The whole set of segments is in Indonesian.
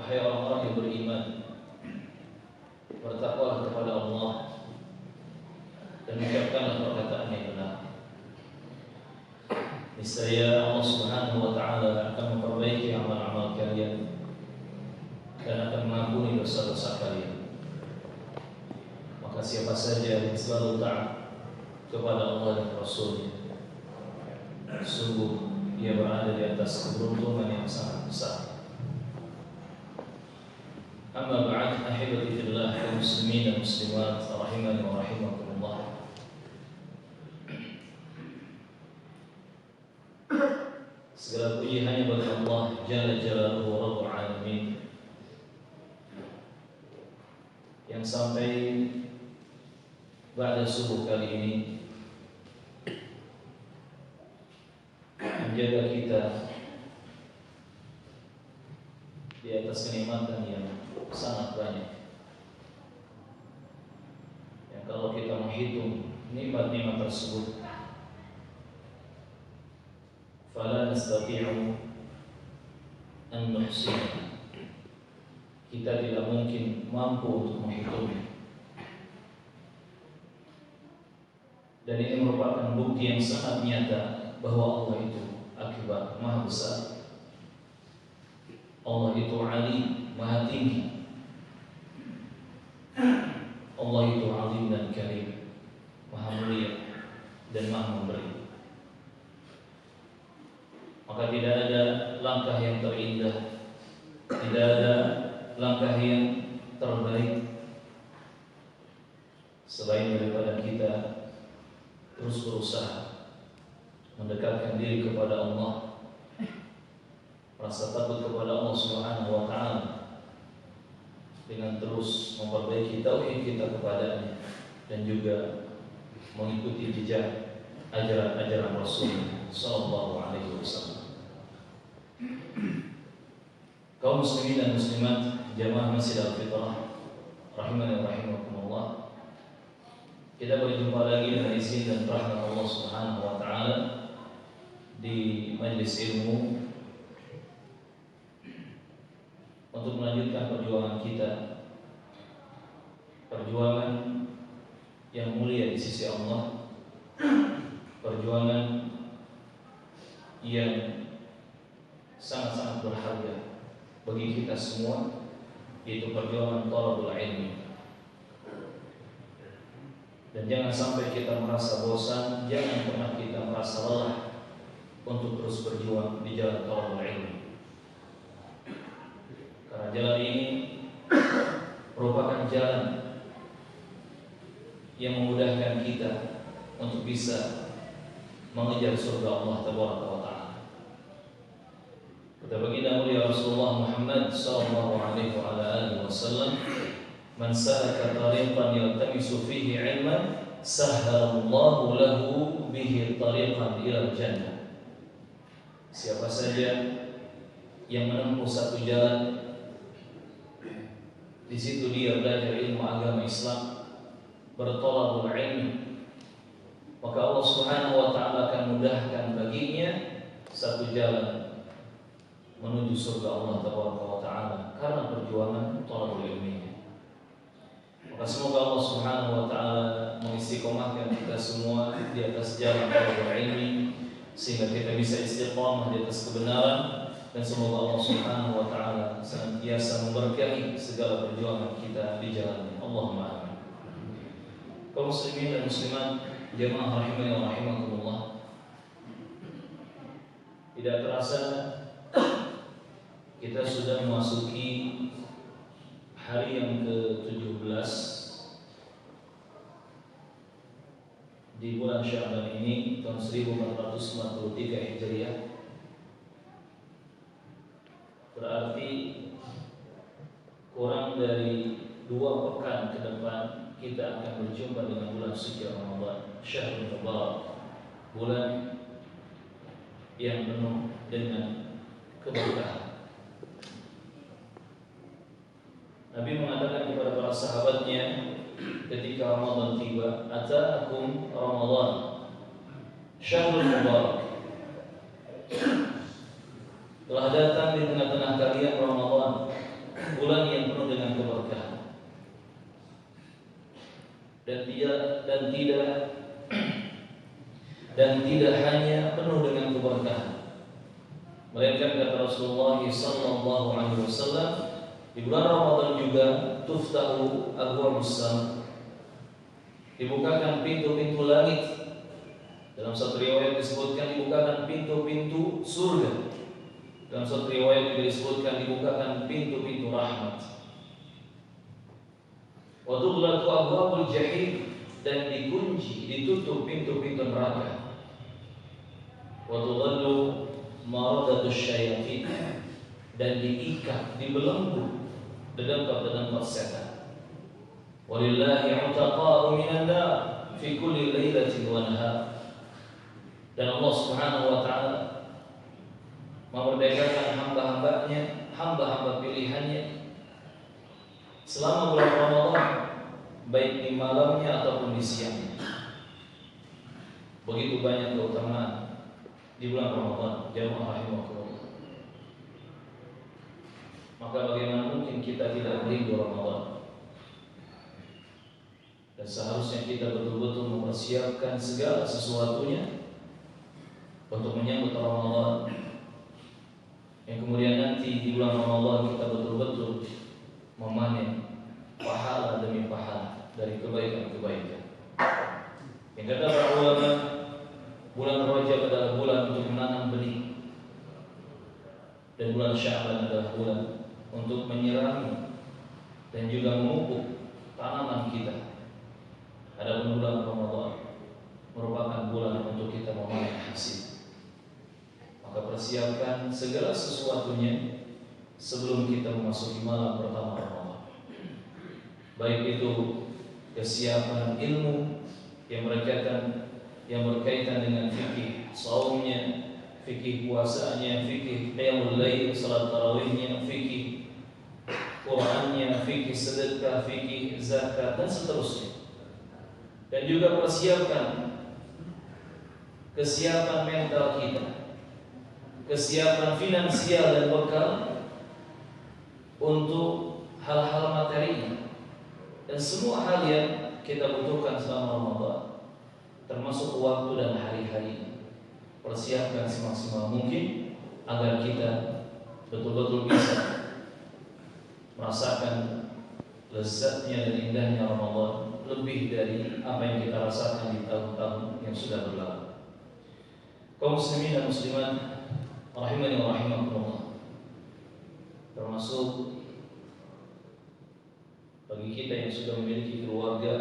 Wahai orang-orang yang beriman, bertakwalah kepada Allah dan ucapkanlah perkataan yang benar. Niscaya Allah Subhanahu wa taala akan memperbaiki amal-amal kalian dan akan mengampuni dosa-dosa kalian. Maka siapa saja yang selalu taat kepada Allah dan Rasul-Nya, sungguh dia berada di atas keberuntungan yang sangat besar. Amma ba'd, ahibati fillah, kaum muslimin dan muslimat rahimani wa rahimakumullah. Segala puji hanya bagi Allah Jalla Jalaluhu wa Rabbul Alamin, yang sampai pada subuh kali ini menjaga kita di atas kenikmatan yang sangat banyak. Yang kalau kita menghitung nikmat-nikmat tersebut, fala nastati'u an nuhsiha, kita tidak mungkin mampu untuk menghitungnya. Dan ini merupakan bukti yang sangat nyata bahwa Allah itu akbar, maha besar. Allah itu alim, maha tinggi. Allah itu alim dan karim, maha mulia dan maha memberi. Maka tidak ada langkah yang terindah, tidak ada langkah yang terbaik selain daripada kita terus berusaha mendekatkan diri kepada Allah, rasa takut kepada Allah Subhanahu wa taala dengan terus memperbaiki tauhid kita kepadanya dan juga mengikuti jejak ajaran-ajaran Rasul sallallahu alaihi wasallam. Kaum muslimin dan muslimat jamaah Masjid Al-Fitrah rahimani wa rahimakumullah, kita berjumpa lagi dengan izin dan rahmat Allah Subhanahu wa taala di majelis ilmu untuk melanjutkan perjuangan kita, perjuangan yang mulia di sisi Allah, perjuangan yang sangat-sangat berharga bagi kita semua, yaitu perjuangan thalabul ilmi. Dan jangan sampai kita merasa bosan, jangan pernah kita merasa lelah untuk terus berjuang di jalan thalabul ilmi. Karena jalan ini merupakan jalan yang memudahkan kita untuk bisa mengejar surga Allah Tabaraka wa Ta'ala. Kata baginda mulia Rasulullah Muhammad sallallahu alaihi wa alihi wasallam, man salaka tariqan yaltamisu fihi ilman sahhalallahu lahu bihi tariqan ila jannah. Siapa saja yang menempuh satu jalan, di situ dia belajar ilmu agama Islam, berthalabul ilmi, maka Allah Subhanahu wa taala akan mudahkan baginya satu jalan menuju surga Allah Taala karena perjuangan thalabul ilmi. Maka semoga Allah Subhanahu wa taala mengistiqomahkan kita semua di atas jalan thalabul ilmi sehingga kita bisa istiqomah di atas kebenaran, dan semoga Allah Subhanahu wa taala senantiasa memberkahi segala perjuangan kita di jalannya. Allahumma amin. Kaum muslimin dan muslimat jamaah rahimani wa rahimakumullah, tidak terasa kita sudah memasuki hari yang ke-17 di bulan Sya'ban ini tahun 1443 Hijriah. Berarti kurang dari 2 pekan ke depan kita akan berjumpa dengan bulan suci Ramadan, Syahrul Mubarak, bulan yang penuh dengan keberkahan. Nabi mengatakan kepada para sahabatnya ketika Ramadan tiba, "Ataakum Ramadan, Syahrul Mubarak." Telah datang di tengah-tengah kalian Ramadan, bulan yang penuh dengan keberkahan. Dan tidak hanya penuh dengan keberkahan, melainkan kata Rasulullah sallallahu alaihi wasallam, di bulan Ramadan juga tuftahu abwabus sama, dibukakan pintu-pintu langit. Dalam satu riwayat disebutkan dibukakan pintu-pintu surga. Dalam satu riwayat juga disebutkan dibukakan pintu-pintu rahmat. Wa tughlaqu abwabul jahim, dan dikunci, ditutup pintu-pintu neraka. Wa tudallu maradatus syayatin, dan diikat, dibelenggu dedengkap-dedengkap setan. Walillahi 'utaqa'u minan nar fi kulli lailatin wa nahar. Dan Allah Subhanahu wa taala memerdekakan hamba-hambanya, hamba-hamba pilihannya selama bulan Ramadan, baik di malamnya ataupun di siangnya. Begitu banyak keutamaan di bulan Ramadan, jamaah rahimakumullah. Maka bagaimana mungkin kita tidak merindu Ramadan? Dan seharusnya kita betul-betul mempersiapkan segala sesuatunya untuk menyambut Ramadan, yang kemudian nanti di bulan Ramadan kita betul-betul memanen pahala demi pahala dari kebaikan-kebaikan. Yang kata para ulama, bulan Rajab adalah bulan untuk menanam benih, dan bulan Sya'ban adalah bulan untuk menyirami dan juga memupuk tanaman kita. Adapun bulan Ramadan merupakan bulan untuk kita memanen hasil. Maka persiapkan segala sesuatunya sebelum kita memasuki malam pertama Ramadan. Baik itu kesiapan ilmu yang berkaitan dengan fikih saumnya, fikih puasanya, fikih qiyamul lail, salat tarawihnya, fikih Qur'annya, fikih sedekah, fikih zakat, dan seterusnya. Dan juga persiapkan kesiapan mental kita, kesiapan finansial dan bekal untuk hal-hal materi dan semua hal yang kita butuhkan selama Ramadan, termasuk waktu dan hari-hari. Persiapkan semaksimal mungkin agar kita betul-betul bisa merasakan lezatnya dan indahnya Ramadan lebih dari apa yang kita rasakan di tahun-tahun yang sudah berlalu. Kaum muslimin dan muslimat rahimani wa rahimakumullah, termasuk bagi kita yang sudah memiliki keluarga,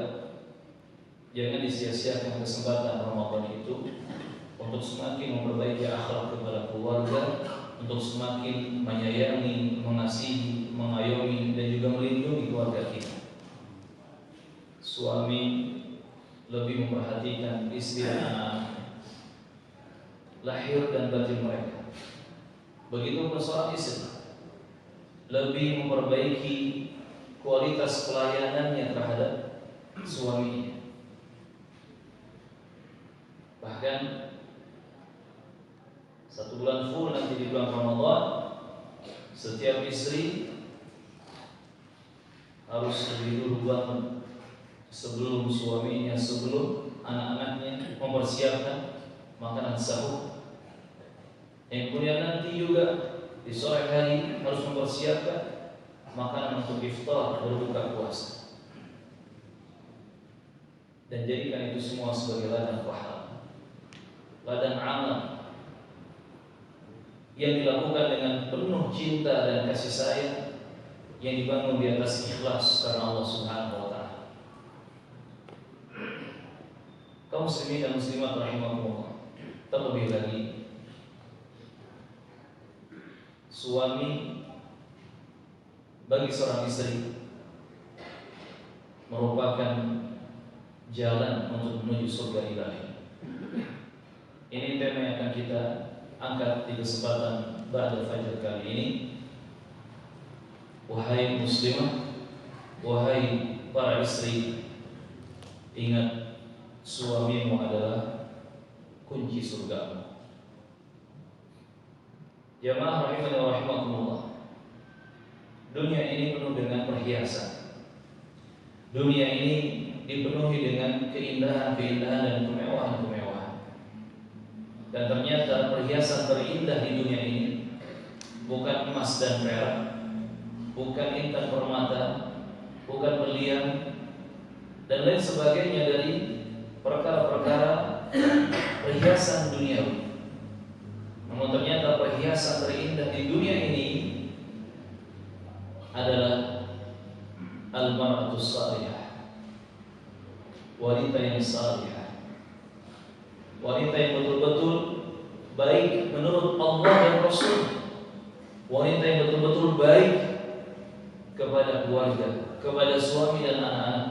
jangan disia-siakan kesempatan Ramadan itu untuk semakin memperbaiki akhlak kepada keluarga, untuk semakin menyayangi, mengasihi, mengayomi, dan juga melindungi keluarga kita. Suami lebih memperhatikan istri dan anak-anaknya, lahir dan batin mereka. Begitu pun seorang istri lebih memperbaiki kualitas pelayanannya terhadap suaminya. Bahkan satu bulan full nanti di bulan Ramadan, setiap istri harus lebih dulu bangun sebelum suaminya, sebelum anak-anaknya mempersiapkan makanan sahur. Yang kemudian nanti juga di sore hari harus mempersiapkan makanan untuk iftar, berbuka puasa. Dan jadikan itu semua sebagai ladang pahala, ladang amal yang dilakukan dengan penuh cinta dan kasih sayang, yang dibangun di atas ikhlas karena Allah Subhanahu wa taala. Kaum muslimin dan muslimat rahimakumullah, terlebih lagi suami bagi seorang istri merupakan jalan untuk menuju surga ilahi. Ini tema yang akan kita angkat di kesempatan Ba'da Fajr kali ini. Wahai muslimah, wahai para istri, ingat suamimu adalah kunci surgamu. Jamaah rahimani wa rahimakumullah, dunia ini penuh dengan perhiasan. Dunia ini dipenuhi dengan keindahan-keindahan dan kemewahan-kemewahan. Dan ternyata perhiasan terindah di dunia ini bukan emas dan perak, bukan intan permata, bukan berlian dan lain sebagainya dari perkara-perkara perhiasan duniawi. Namun ternyata perhiasan terindah di dunia ini adalah al-mar'atus salihah, wanita yang salihah, wanita yang betul-betul baik menurut Allah dan Rasul, wanita yang betul-betul baik kepada keluarga, kepada suami dan anak-anak,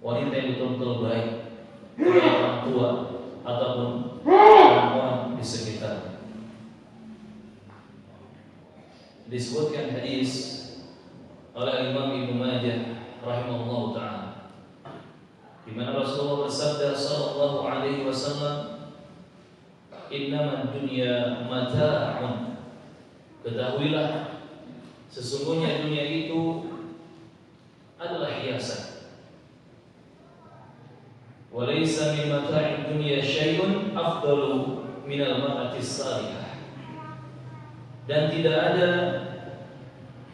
wanita yang betul-betul baik kepada orang tua ataupun perempuan di sekitarnya. Disebutkan hadis oleh Imam Ibnu Majah rahimahullah taala, di mana Rasulullah bersabda sallallahu alaihi wasallam, "Innamal dunya mata'un." Ketahuilah, sesungguhnya dunia itu adalah hiasan. Walaysa min mata'id dunya syai'un afdalu minal mar'atis salihah. Dan tidak ada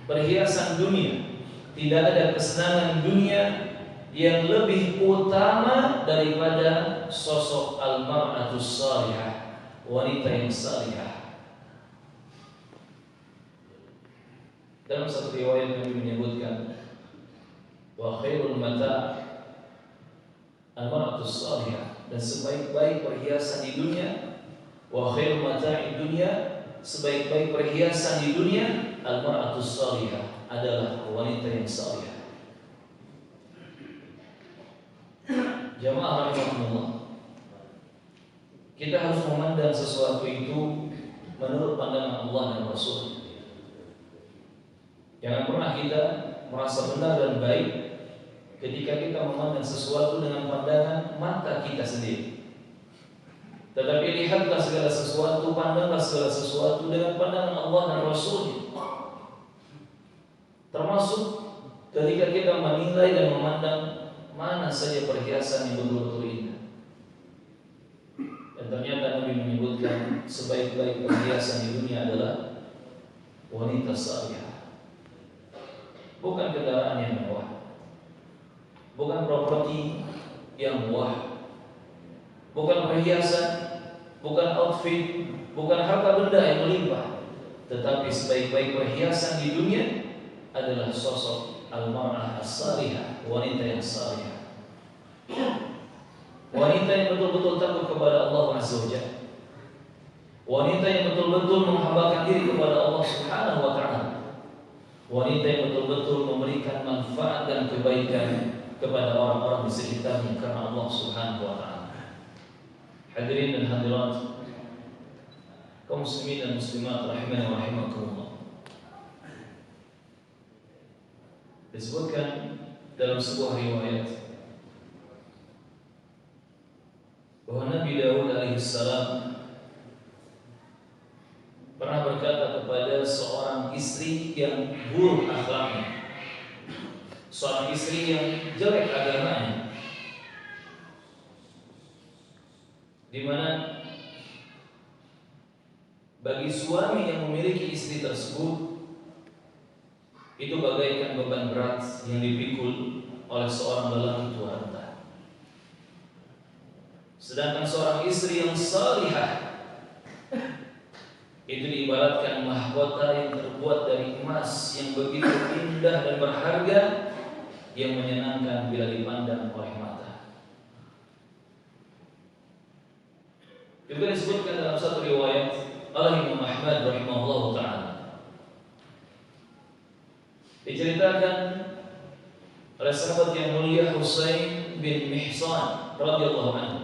perhiasan dunia, tidak ada kesenangan dunia yang lebih utama daripada sosok al-mar'atus salihah, wanita yang salihah. Dalam satu riwayat Nabi menyebutkan, wa khairul mata' al-mar'atus salihah, dan sebaik-baik perhiasan di dunia, wa khairul mata'id dunya, sebaik-baik perhiasan di dunia, al-mar'atus salihah, adalah wanita yang salihah. Jamaah rahimahullah, kita harus memandang sesuatu itu menurut pandangan Allah dan Rasul. Jangan pernah kita merasa benar dan baik ketika kita memandang sesuatu dengan pandangan mata kita sendiri. Tetapi lihatlah segala sesuatu, pandanglah segala sesuatu dengan pandangan Allah dan Rasul. Termasuk ketika kita menilai dan memandang mana saja perhiasan yang betul-betul indah. Dan ternyata Nabi menyebutkan sebaik-baik perhiasan di dunia adalah wanita salihah. Bukan kendaraan yang mewah, bukan properti yang mewah, bukan perhiasan, bukan outfit, bukan harta benda yang melimpah, tetapi sebaik-baik perhiasan di dunia adalah sosok al-mar'ah as-salihah, wanita yang salihah, wanita yang betul-betul takut kepada Allah Azza wa Jalla, wanita yang betul-betul menghambakan diri kepada Allah Subhanahu wa taala, wanita yang betul-betul memberikan manfaat dan kebaikan kepada orang-orang di sekitarnya karena Allah Subhanahu wa taala. Hadirin dan hadirat, kaum muslimin dan muslimat rahimani wa rahimakumullah. Disebutkan dalam sebuah riwayat bahwa Nabi Daud alaihissalam pernah berkata kepada seorang istri yang buruk akhlaknya, seorang istri yang jelek agamanya, di mana bagi suami yang memiliki istri tersebut itu bagaikan beban berat yang dipikul oleh seorang lelaki tuanta. Sedangkan seorang istri yang salihah itu diibaratkan mahkota yang terbuat dari emas yang begitu indah dan berharga, yang menyenangkan bila dipandang oleh mata. Juga disebutkan dalam satu riwayat oleh Imam Ahmad rahimahullah ta'ala, diceritakan oleh sahabat yang mulia Husain bin Mihsan radhiyallahu anhu,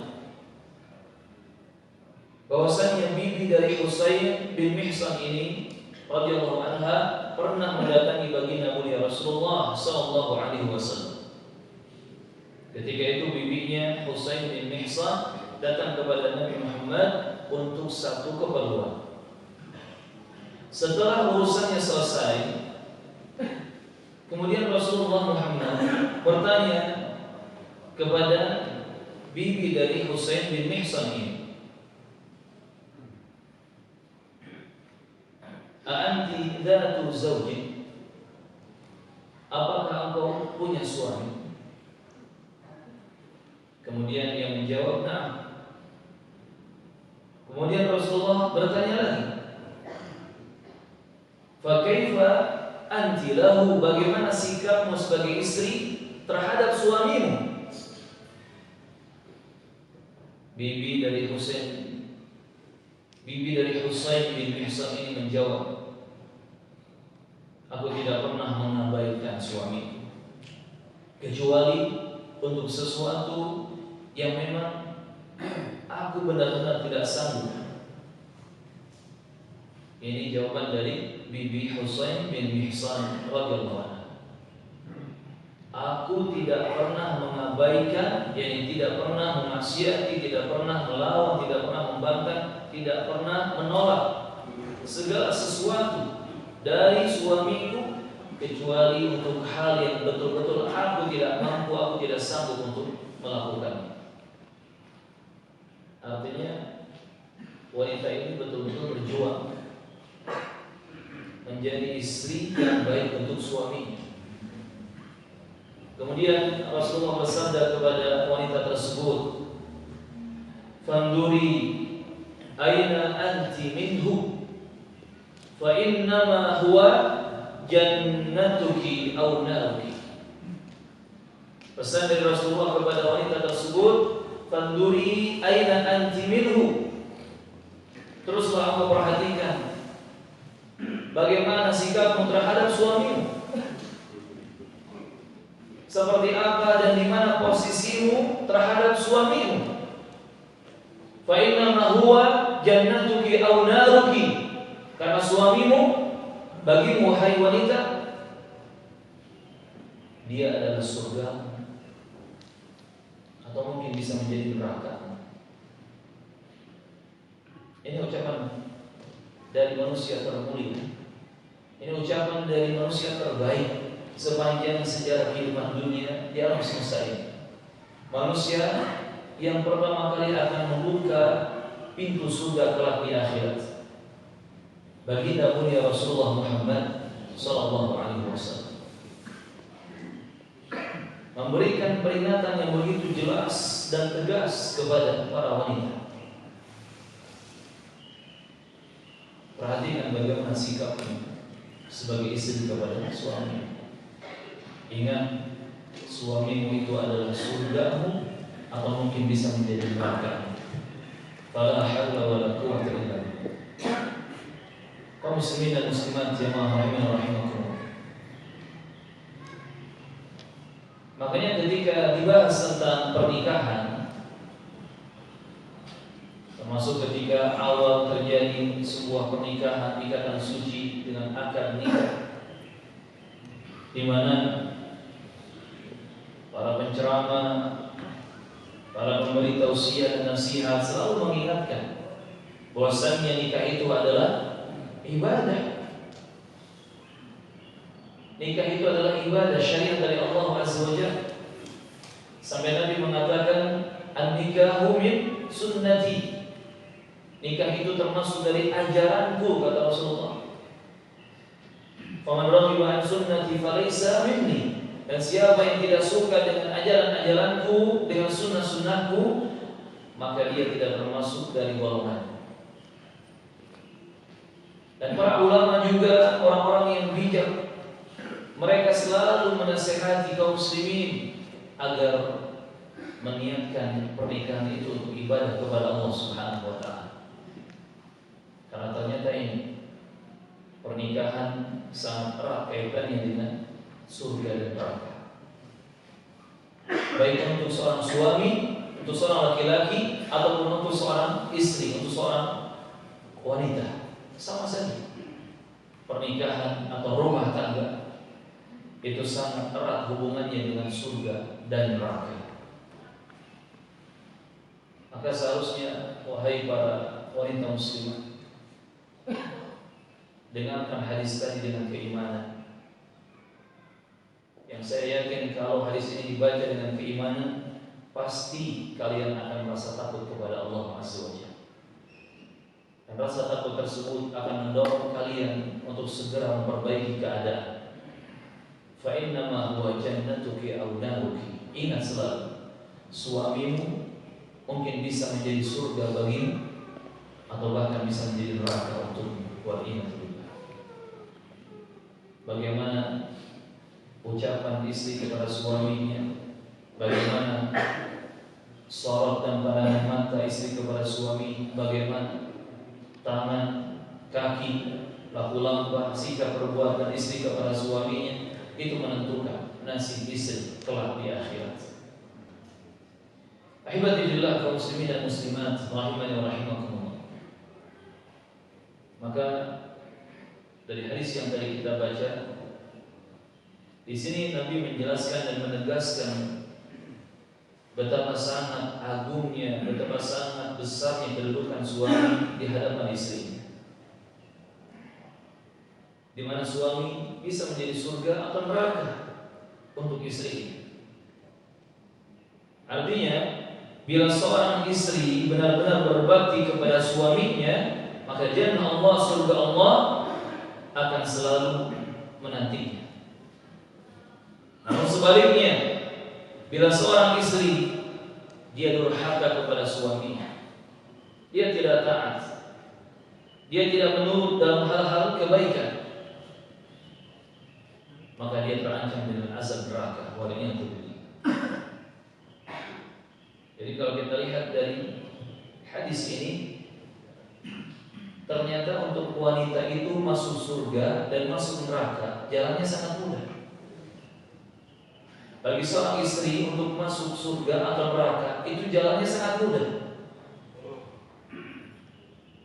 bahwasanya bibi dari Husain bin Mihsan ini radhiyallahu anha pernah mendatangi baginda mulia Rasulullah sallallahu alaihi wasallam. Ketika itu bibinya Husain bin Mihsan datang kepada Nabi Muhammad untuk satu keperluan. Setelah urusannya selesai, bertanya kepada bibi dari Husain bin Mihsan ini, "Anti dzatu zawjin?" Apakah engkau punya suami? Kemudian dia menjawab, "Na'am." Kemudian Rasulullah bertanya lagi, "Fa kaifa anti lahu?" Bagaimana sikapmu sebagai istri terhadap suamimu? Bibi dari Husain bin Mihsan ini menjawab, "Aku tidak pernah mengabaikan suami kecuali untuk sesuatu yang memang aku benar-benar tidak sanggup." Ini jawaban dari Bibi Husain bin Mihsan radhiyallahu anha. Aku tidak pernah mengabaikan, yakni tidak pernah memaksiati, tidak pernah melawan, tidak pernah membangkang, tidak pernah menolak segala sesuatu dari suamiku kecuali untuk hal yang betul-betul aku tidak mampu, aku tidak sanggup untuk melakukannya. Artinya wanita ini betul-betul berjuang menjadi istri yang baik untuk suaminya. Kemudian Rasulullah bersabda kepada wanita tersebut, "Fanduri aina anti minhu, fa innama huwa jannatuki aw naruki." Pesan dari Rasulullah kepada wanita tersebut, "Fanduri aina anti minhu." Teruslah engkau perhatikan bagaimana sikapmu terhadap suamimu. Seperti apa dan di mana posisimu terhadap suamimu. Fa inna huwa jannatuki aw naruki. Karena suamimu bagimu wahai wanita, dia adalah surga atau mungkin bisa menjadi neraka. Ini ucapan dari manusia termulia. Ini ucapan dari manusia terbaik sepanjang sejarah kehidupan dunia di alam semesta ini. Manusia yang pertama kali akan membuka pintu surga kelak di akhirat. Baginda mulia Rasulullah Muhammad sallallahu alaihi wasallam memberikan peringatan yang begitu jelas dan tegas kepada para wanita. Perhatikan bagaimana sikapnya sebagai istri kepada suami. Ingat, suamimu itu adalah surgamu atau mungkin bisa menjadi neraka. Fala haula wala quwwata illa billah. Kaum muslimin dan muslimat jamaah rahimakumullah. Makanya ketika dibahas tentang pernikahan, termasuk ketika awal terjadi sebuah pernikahan, ikatan suci dengan akad nikah, di mana para penceramah, para pemberi tausiah dan nasihat selalu mengingatkan bahwasannya nikah itu adalah ibadah. Nikah itu adalah ibadah syariat dari Allah Azza wa Jalla. Sampai Nabi mengatakan, "An-nikahu min sunnati." Nikah itu termasuk dari ajaranku, kata Rasulullah. "Faman raghiba an sunnati falaysa minni." Dan siapa yang tidak suka dengan ajaran-ajaranku, dengan sunnah-sunnahku, maka dia tidak termasuk dari golongan. Dan para ulama juga orang-orang yang bijak, mereka selalu menasihati kaum muslimin agar meniatkan pernikahan itu untuk ibadah kepada Allah Subhanahu wa taala. Karena ternyata ini pernikahan sangat erat kaitannya dengan surga dan neraka. Baik untuk seorang suami, untuk seorang laki-laki, ataupun untuk seorang istri, untuk seorang wanita, sama saja. Pernikahan atau rumah tangga itu sangat erat hubungannya dengan surga dan neraka. Maka seharusnya wahai para wanita muslimah, dengarkan hadis tadi dengan keimanan. Yang yang saya yakin kalau hadis ini dibaca dengan keimanan, pasti kalian akan merasa takut kepada Allah Azza wa Jalla. Dan rasa takut tersebut akan mendorong kalian untuk segera memperbaiki keadaan. Fa innama huwa jannatuki aw naruki. Ingat selalu, suamimu mungkin bisa menjadi surga bagimu atau bahkan bisa menjadi neraka untukmu. Wal iyad billah. Bagaimana ucapan istri kepada suaminya, bagaimana sorot dan pandangan mata istri kepada suami, bagaimana tangan, kaki, laku lampah, sikap perbuatan istri kepada suaminya, itu menentukan nasib istri kelak di akhirat. Ahibatillah kaum muslimin dan muslimat rahimani wa rahimakumullah. Maka dari hadis yang tadi kita baca, di sini Nabi menjelaskan dan menegaskan betapa sangat agungnya, betapa sangat besarnya kedudukan suami di hadapan istrinya. Di mana suami bisa menjadi surga atau neraka untuk istrinya. Artinya, bila seorang istri benar-benar berbakti kepada suaminya, maka jannah Allah, surga Allah akan selalu menantinya. Namun sebaliknya, bila seorang istri dia durhaka kepada suaminya, dia tidak taat, dia tidak menurut dalam hal-hal kebaikan, maka dia terancam dengan azab neraka. Jadi kalau kita lihat dari hadis ini, ternyata untuk wanita itu masuk surga dan masuk neraka jalannya sangat mudah. Bagi seorang istri untuk masuk surga atau neraka itu jalannya sangat mudah.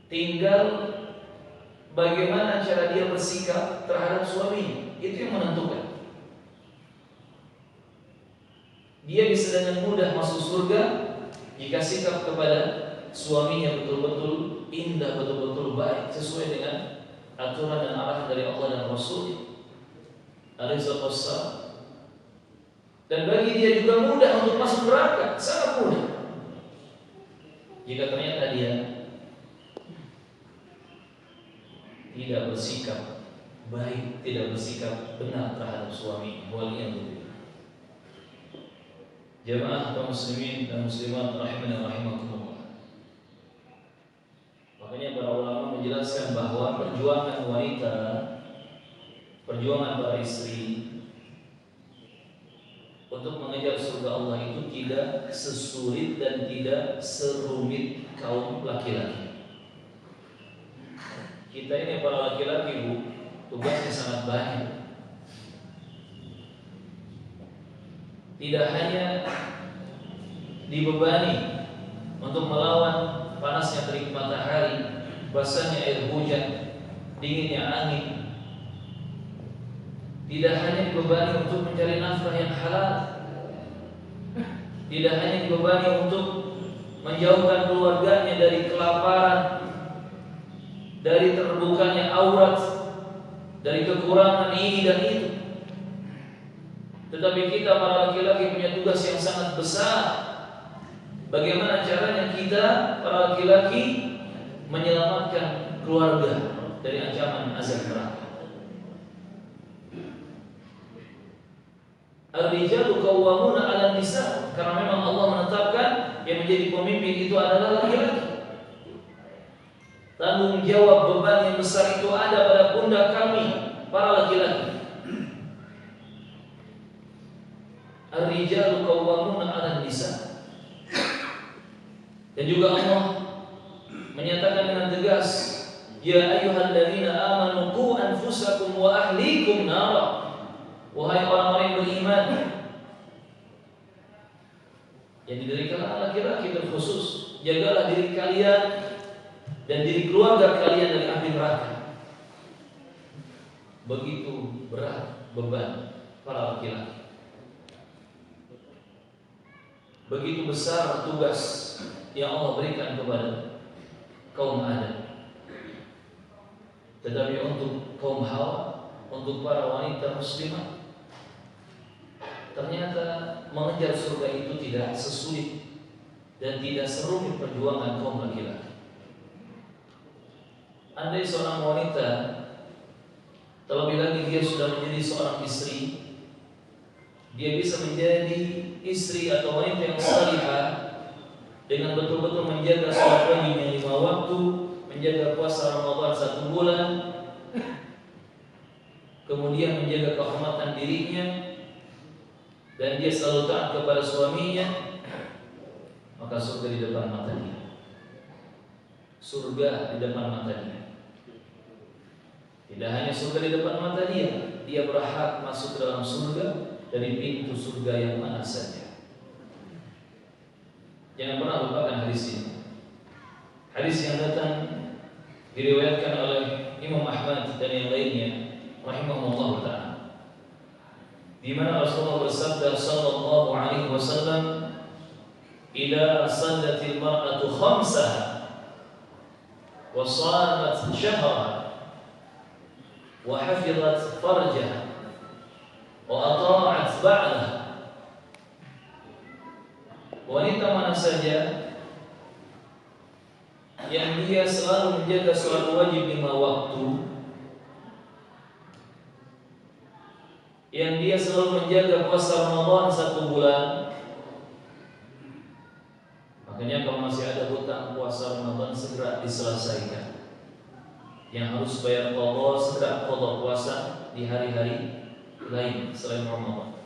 Tinggal bagaimana cara dia bersikap terhadap suaminya, itu yang menentukan. Dia bisa dengan mudah masuk surga jika sikap kepada suaminya betul-betul indah, betul-betul baik, sesuai dengan aturan dan arahan dari Allah dan Rasul-Nya alaihi wasallam. Dan bagi dia juga mudah untuk masuk neraka, sangat mudah. Jika ternyata dia tidak bersikap baik, tidak bersikap benar terhadap suami, waliyadzubillah. Jamaah kaum muslimin dan muslimat rahimani wa rahimakumullah. Makanya para ulama menjelaskan bahwa perjuangan wanita, perjuangan para istri untuk mengejar surga Allah itu tidak sesulit dan tidak serumit kaum laki-laki. Kita ini para laki-laki, Bu, tugasnya sangat banyak. Tidak hanya dibebani untuk melawan panasnya terik matahari, basahnya air hujan, dinginnya angin. Tidak hanya dibebani untuk mencari nafkah yang halal, tidak hanya dibebani untuk menjauhkan keluarganya dari kelaparan, dari terbukanya aurat, dari kekurangan ini dan itu. Tetapi kita para laki-laki punya tugas yang sangat besar. Bagaimana caranya kita para laki-laki menyelamatkan keluarga dari ancaman azab neraka? Ar-rijalu qawwamuna 'alan nisa, karena memang Allah menetapkan yang menjadi pemimpin itu adalah laki-laki. Tanggung jawab beban yang besar itu ada pada pundak kami para laki-laki. Ar-rijalu qawwamuna 'alan nisa. Dan juga Allah menyatakan dengan tegas, ya ayyuhalladzina amanu qu anfusakum wa ahlikum nara. Wahai orang-orang yang beriman, yang didirikan laki-laki terkhusus, jagalah diri kalian dan diri keluarga kalian dari api neraka. Begitu berat beban para laki-laki, begitu besar tugas yang Allah berikan kepada kaum Adam. Tetapi untuk kaum Hawa, untuk para wanita muslimah, ternyata mengejar surga itu tidak sesulit dan tidak serumit perjuangan kaum laki-laki. Andai seorang wanita, terlebih lagi dia sudah menjadi seorang istri, dia bisa menjadi istri atau wanita yang salihah dengan betul-betul menjaga sholat wajibnya 5 waktu, menjaga puasa Ramadan 1 bulan, kemudian menjaga kehormatan dirinya, dan dia selalu taat kepada suaminya, maka surga di depan matanya. Surga di depan matanya. Tidak hanya surga di depan mata dia, dia berhak masuk ke dalam surga dari pintu surga yang mana saja. Jangan pernah lupakan hadis ini. Hadis yang datang diriwayatkan oleh Imam Ahmad dan yang lainnya rahimahullah ta'ala, di mana Rasulullah bersabda sallallahu alaihi wasallam, "Idza sallatil mar'atu khamsaha wa shamat shahraha wa hafizat farjaha wa ata'at ba'laha." Wanita mana saja yang dia selalu menjaga sholat wajib 5 waktu, yang dia selalu menjaga puasa Ramadan 1 bulan, makanya kalau masih ada hutang puasa Ramadan segera diselesaikan. Yang harus bayar qadha segera qadha puasa di hari-hari lain selain Ramadan.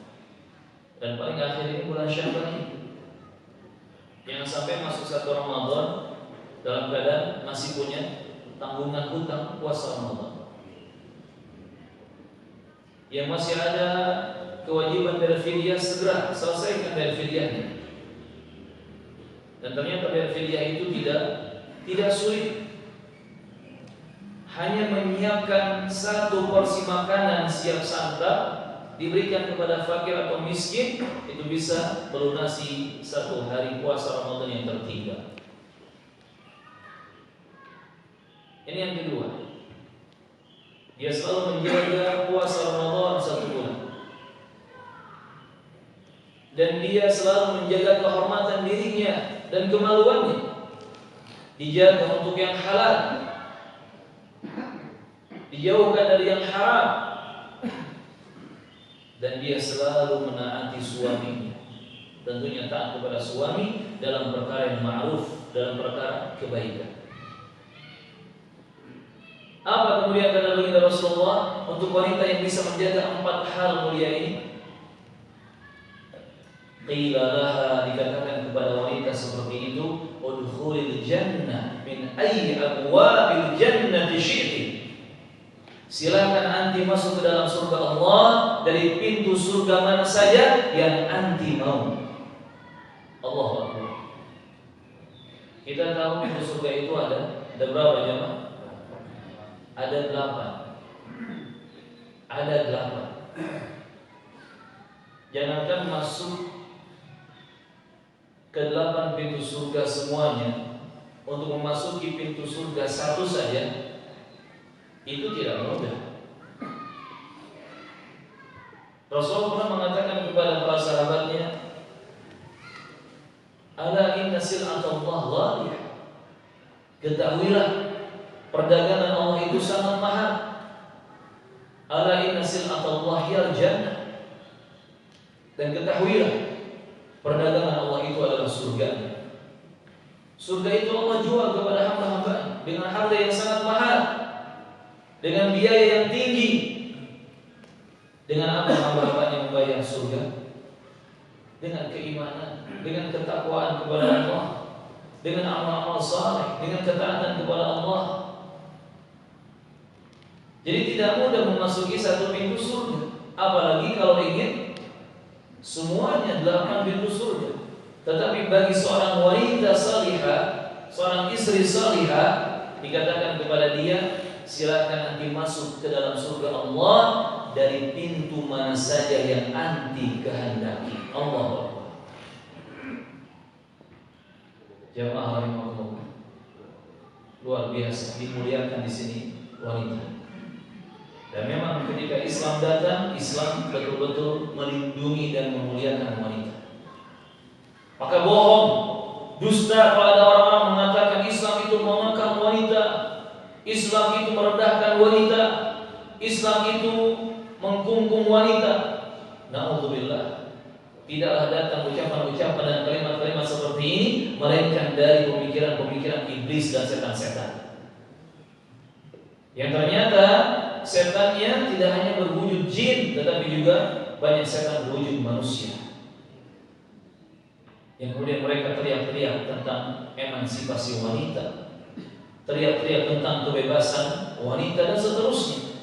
Dan paling akhir ini bulan Syawal ini, yang sampai masuk 1 Ramadan dalam keadaan masih punya tanggungan hutang puasa Ramadan, yang masih ada kewajiban bayar fidyah, segera selesaikan bayar fidyahnya. Dan ternyata bayar fidyah itu tidak sulit. Hanya menyiapkan 1 porsi makanan siap santap diberikan kepada fakir atau miskin, itu bisa melunasi 1 hari puasa Ramadan yang tertinggal. Ini yang kedua, dia selalu menjaga puasa Ramadan 1 bulan, dan dia selalu menjaga kehormatan dirinya dan kemaluannya, dijaga untuk yang halal, dijauhkan dari yang haram, dan dia selalu menaati suaminya. Tentunya taat kepada suami dalam perkara yang ma'ruf, dalam perkara kebaikan. Apa kemudian kata baginda Rasulullah untuk wanita yang bisa menjaga 4 hal mulia ini? Qila laha, dikatakan kepada wanita seperti itu, udkhulil jannah min ayyi abwabil jannati syi'ti. Silakan anti masuk ke dalam surga Allah dari pintu surga mana saja yang anti mau. Allahu Akbar. Kita tahu pintu surga itu ada berapa jemaah? Ada 8. Ada 8. Jangankan masuk ke 8 pintu surga semuanya, untuk memasuki pintu surga 1 saja itu tidak mudah. Rasulullah pernah mengatakan kepada para sahabatnya, "Ala inna sil'atallah ghaliyah." Ketahuilah, perdagangan Allah itu sangat mahal. Ala inna sil'atallah hiyal jannah. Dan ketahuilah, perdagangan Allah itu adalah surga. Surga itu Allah jual kepada hamba-hamba dengan harga yang sangat mahal, dengan biaya yang tinggi. Dengan apa hamba-hambanya membayar surga? Dengan keimanan, dengan ketakwaan kepada Allah, dengan amal-amal saleh, dengan ketaatan kepada Allah. Jadi tidak mudah memasuki 1 pintu surga, apalagi kalau ingin semuanya 8 pintu surga. Tetapi bagi seorang wanita salihah, seorang istri salihah, dikatakan kepada dia, silakan anti masuk ke dalam surga Allah dari pintu mana saja yang anti kehendaki. Allahu Akbar. Jamaah rahimakumullah, luar biasa dimuliakan di sini wanita. Dan memang ketika Islam datang, Islam betul-betul melindungi dan memuliakan wanita. Maka bohong, dusta kalau ada orang-orang mengatakan Islam itu mengekang wanita, Islam itu merendahkan wanita, Islam itu mengkungkung wanita. Na'udzubillah. Tidaklah datang ucapan-ucapan dan kalimat-kalimat seperti ini melainkan dari pemikiran-pemikiran iblis dan setan-setan. Yang ternyata setannya tidak hanya berwujud jin, tetapi juga banyak setan berwujud manusia. Yang kemudian mereka teriak-teriak tentang emansipasi wanita, teriak-teriak tentang kebebasan wanita dan seterusnya.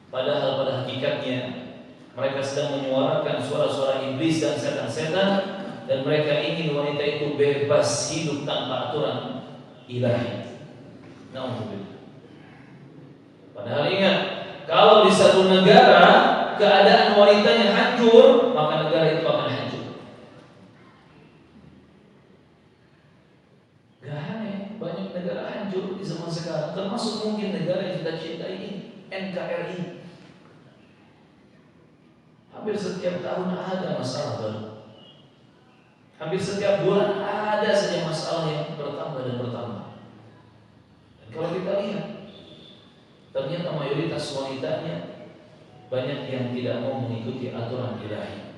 Padahal pada hakikatnya mereka sedang menyuarakan suara-suara iblis dan setan-setan, dan mereka ingin wanita itu bebas hidup tanpa aturan ilahi. Na'udzubillah. Padahal ingat, kalau di satu negara keadaan wanitanya hancur, maka negara itu akan hancur. Gak aneh, banyak negara hancur di zaman sekarang, termasuk mungkin negara yang kita cintai ini, NKRI. Hampir setiap tahun ada masalah baru. Hampir setiap bulan ada saja masalah yang bertambah dan bertambah. Dan kalau kita lihat, ternyata mayoritas wanitanya banyak yang tidak mau mengikuti aturan ilahi.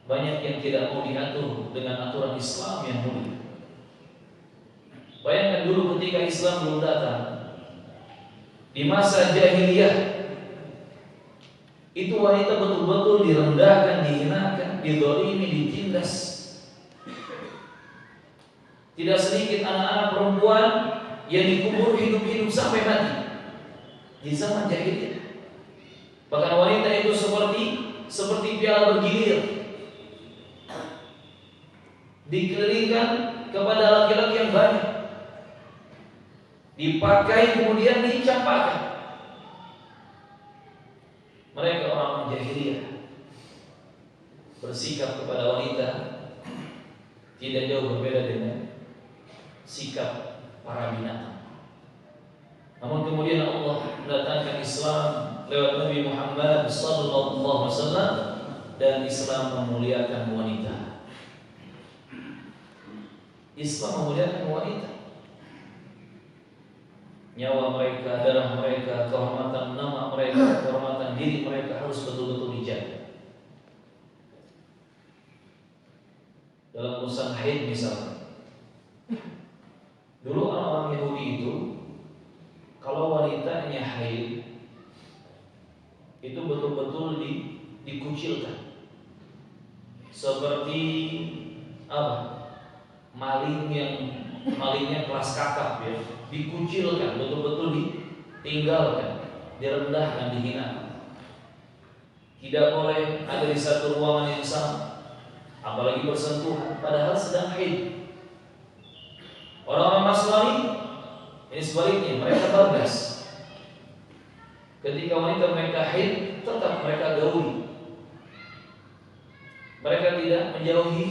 Banyak yang tidak mau diatur dengan aturan Islam yang mulia. Bayangkan dulu ketika Islam belum datang, di masa jahiliyah, itu wanita betul-betul direndahkan, dihinakan, dizalimi, ditindas. Tidak sedikit anak-anak perempuan yang dikubur hidup-hidup sampai mati di zaman jahiliyah. Bahkan wanita itu seperti piala bergilir, dikelilingkan kepada laki-laki yang banyak, dipakai kemudian dicampakkan. Mereka orang jahiliyah bersikap kepada wanita tidak jauh berbeda dengan sikap para binatang. Namun kemudian Allah mendatangkan Islam lewat Nabi Muhammad sallallahu alaihi wasallam, dan Islam memuliakan wanita. Islam memuliakan wanita. Nyawa mereka, darah mereka, kehormatan nama mereka, kehormatan diri mereka harus betul-betul dijaga. Dalam urusan haid misalnya, dulu orang-orang Yahudi itu, kalau wanitanya haid, itu betul-betul dikucilkan, seperti apa? Malingnya kelas kakap ya, dikucilkan, betul-betul ditinggalkan, direndahkan, dihinakan. Tidak boleh ada di satu ruangan yang sama, apalagi bersentuhan, padahal sedang haid. Orang-orang Nasrani ini sebaliknya, mereka tegas. Ketika wanita mereka haid, tetap mereka gauli. Mereka tidak menjauhi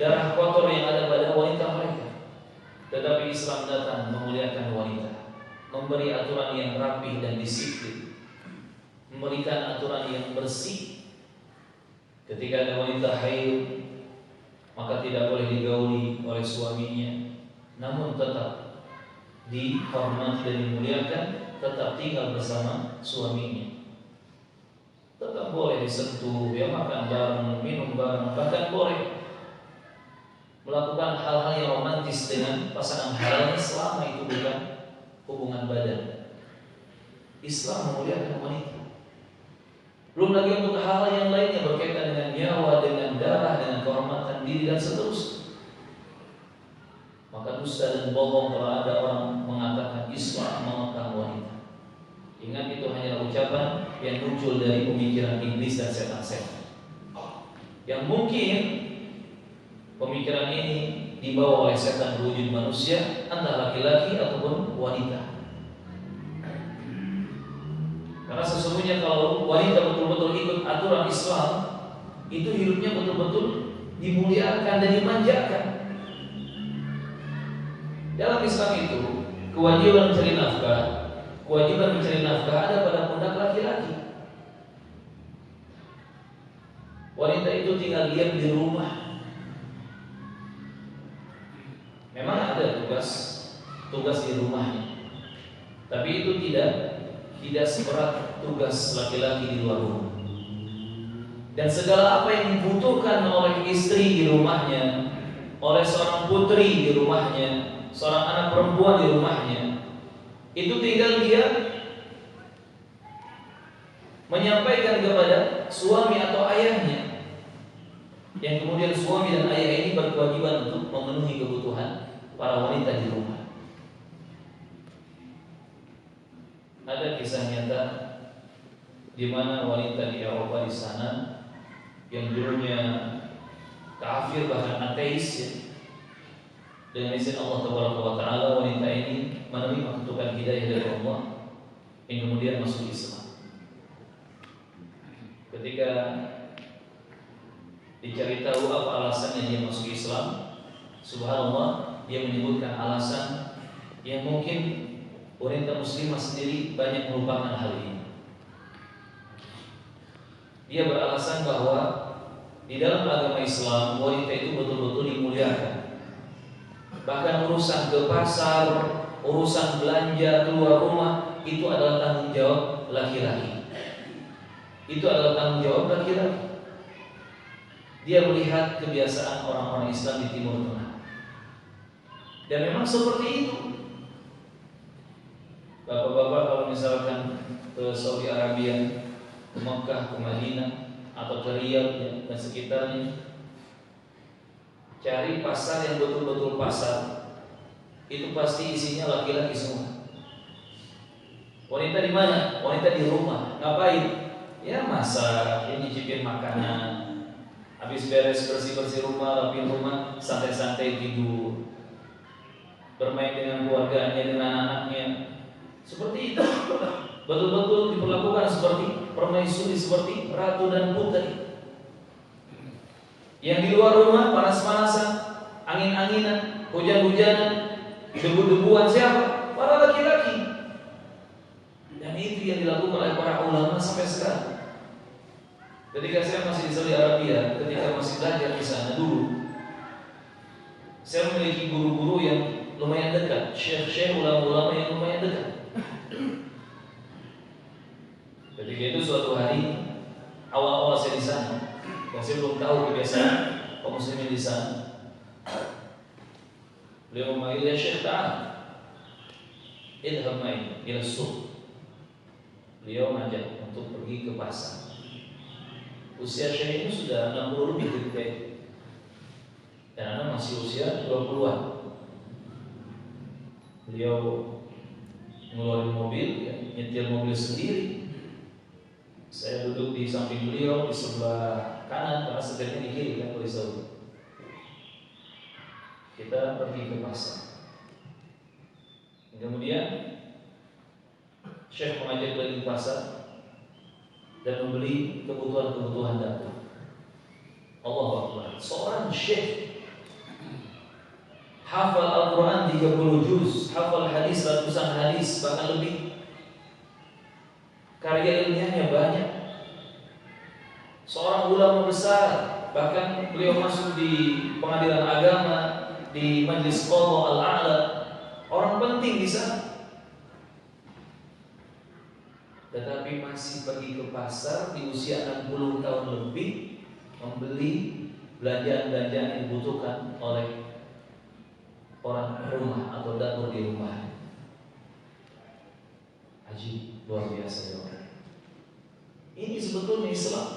darah kotor yang ada pada wanita mereka. Tetapi Islam datang memuliakan wanita, memberi aturan yang rapi dan disiplin, memberikan aturan yang bersih. Ketika ada wanita haid, maka tidak boleh digauli oleh suaminya, namun tetap dihormati dan dimuliakan, tetap tinggal bersama suaminya. Tetap boleh disentuh, ya, makan bareng, minum bareng, bahkan boleh melakukan hal-hal yang romantis dengan pasangan halalnya selama itu bukan hubungan badan. Islam memuliakan wanita. Belum lagi untuk hal-hal yang lainnya berkaitan dengan nyawa, dengan darah, dengan kehormatan diri dan seterusnya. Maka dusta dan bohong kalau ada orang mengatakan Islam mengekang wanita. Ingat, itu hanyalah ucapan yang muncul dari pemikiran iblis dan setan-setan, yang mungkin pemikiran ini dibawa oleh setan berwujud manusia, entah laki-laki ataupun wanita. Karena sesungguhnya kalau wanita betul-betul ikut aturan Islam, itu hidupnya betul-betul dimuliakan dan dimanjakan. Dalam Islam itu kewajiban mencari nafkah, kewajiban mencari nafkah ada pada pundak laki-laki. Wanita itu tinggal diam di rumah. Memang ada tugas di rumahnya, tapi itu tidak seberat tugas laki-laki di luar rumah. Dan segala apa yang dibutuhkan oleh istri di rumahnya, oleh seorang putri di rumahnya, seorang anak perempuan di rumahnya, itu tinggal dia menyampaikan kepada suami atau ayahnya, yang kemudian suami dan ayah ini berkewajiban untuk memenuhi kebutuhan para wanita di rumah. Ada kisah nyata di mana wanita di Eropa di sana yang dulunya kafir bahkan ateis, ya, dengan izin Allah Taala wanita ini menerima ketukan hidayah dari Allah yang kemudian masuk Islam. Ketika dicari tahu apa alasannya dia masuk Islam, subhanallah, dia menyebutkan alasan yang mungkin wanita muslimah sendiri banyak melupakan hal ini. Dia beralasan bahwa di dalam agama Islam wanita itu betul-betul dimuliakan. Bahkan urusan ke pasar, urusan belanja keluar rumah itu adalah tanggung jawab laki-laki. Itu adalah tanggung jawab laki-laki. Dia melihat kebiasaan orang-orang Islam di Timur Tengah, dan memang seperti itu. Bapak-bapak kalau misalkan ke Saudi Arabia, ke Mekah, ke Madinah, atau ke Riyadh, ya, dan sekitarnya, cari pasar yang betul-betul pasar, itu pasti isinya laki-laki semua. Wanita di mana? Wanita di rumah. Ngapain? Ya masak, ya nyicipin makanan. Habis beres bersih-bersih rumah, rapiin rumah, santai-santai tidur, bermain dengan keluarganya, dengan anak-anaknya. Seperti itu. Betul-betul diperlakukan seperti permaisuri, seperti ratu dan putri. Yang di luar rumah panas-panasan, angin-anginan, hujan-hujanan, debu-debuan, siapa? Para laki-laki. Dan itu yang dilakukan oleh para ulama sampai sekarang. Ketika saya masih di Saudi Arabia, ketika masih belajar di sana dulu, saya memiliki guru-guru yang lumayan dekat, syekh-syekh, ulama-ulama yang lumayan dekat. Ketika itu suatu hari, awal-awal saya di sana, dan saya belum tahu kebiasaan kaum muslimin di sana. Beliau memanggil, ya Syekh, ta'al, idhab ma'i ila suq. Beliau mengajak untuk pergi ke pasar. Usia Syekh ini sudah 60 lebih ketika itu, dan anak masih usia 20-an. Beliau ngeluarin mobil, ya, nyetir mobil sendiri. Saya duduk di samping beliau, di sebelah kanan, karena setirnya di kiri kan kalau di Saudi. Kita pergi ke pasar. Kemudian Syekh mengajak keliling pasar dan membeli kebutuhan-kebutuhan dapur. Allahu Akbar. Seorang syekh hafal Al-Quran 30 juz, hafal hadis ratusan hadis, bahkan lebih. Karya ilmiahnya banyak. Seorang ulama besar, bahkan beliau masuk di pengadilan agama, di Majlis Qadha Al-A'la, orang penting di sana. Tetapi masih pergi ke pasar di usia 60 tahun lebih, membeli belanjaan-belanjaan yang dibutuhkan oleh orang rumah atau dapur di rumah. Ajib, luar biasa ya orang. Ini sebetulnya Islam.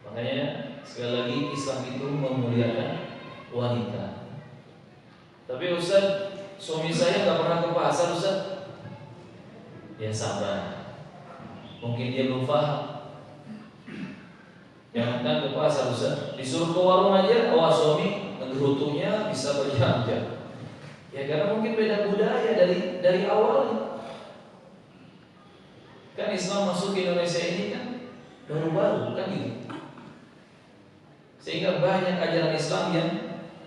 Makanya sekali lagi Islam itu memuliakan wanita. Tapi Ustaz, suami saya nggak pernah ke pasar, Ustaz. Ya sabar, mungkin dia belum paham. Jangan ke pasar, Ustaz. Disuruh ke warung aja, suami ngegerutunya bisa berjam-jam. Ya karena mungkin beda budaya dari awalnya. Kan Islam masuk ke Indonesia ini kan baru-baru kan gitu. Sehingga banyak ajaran Islam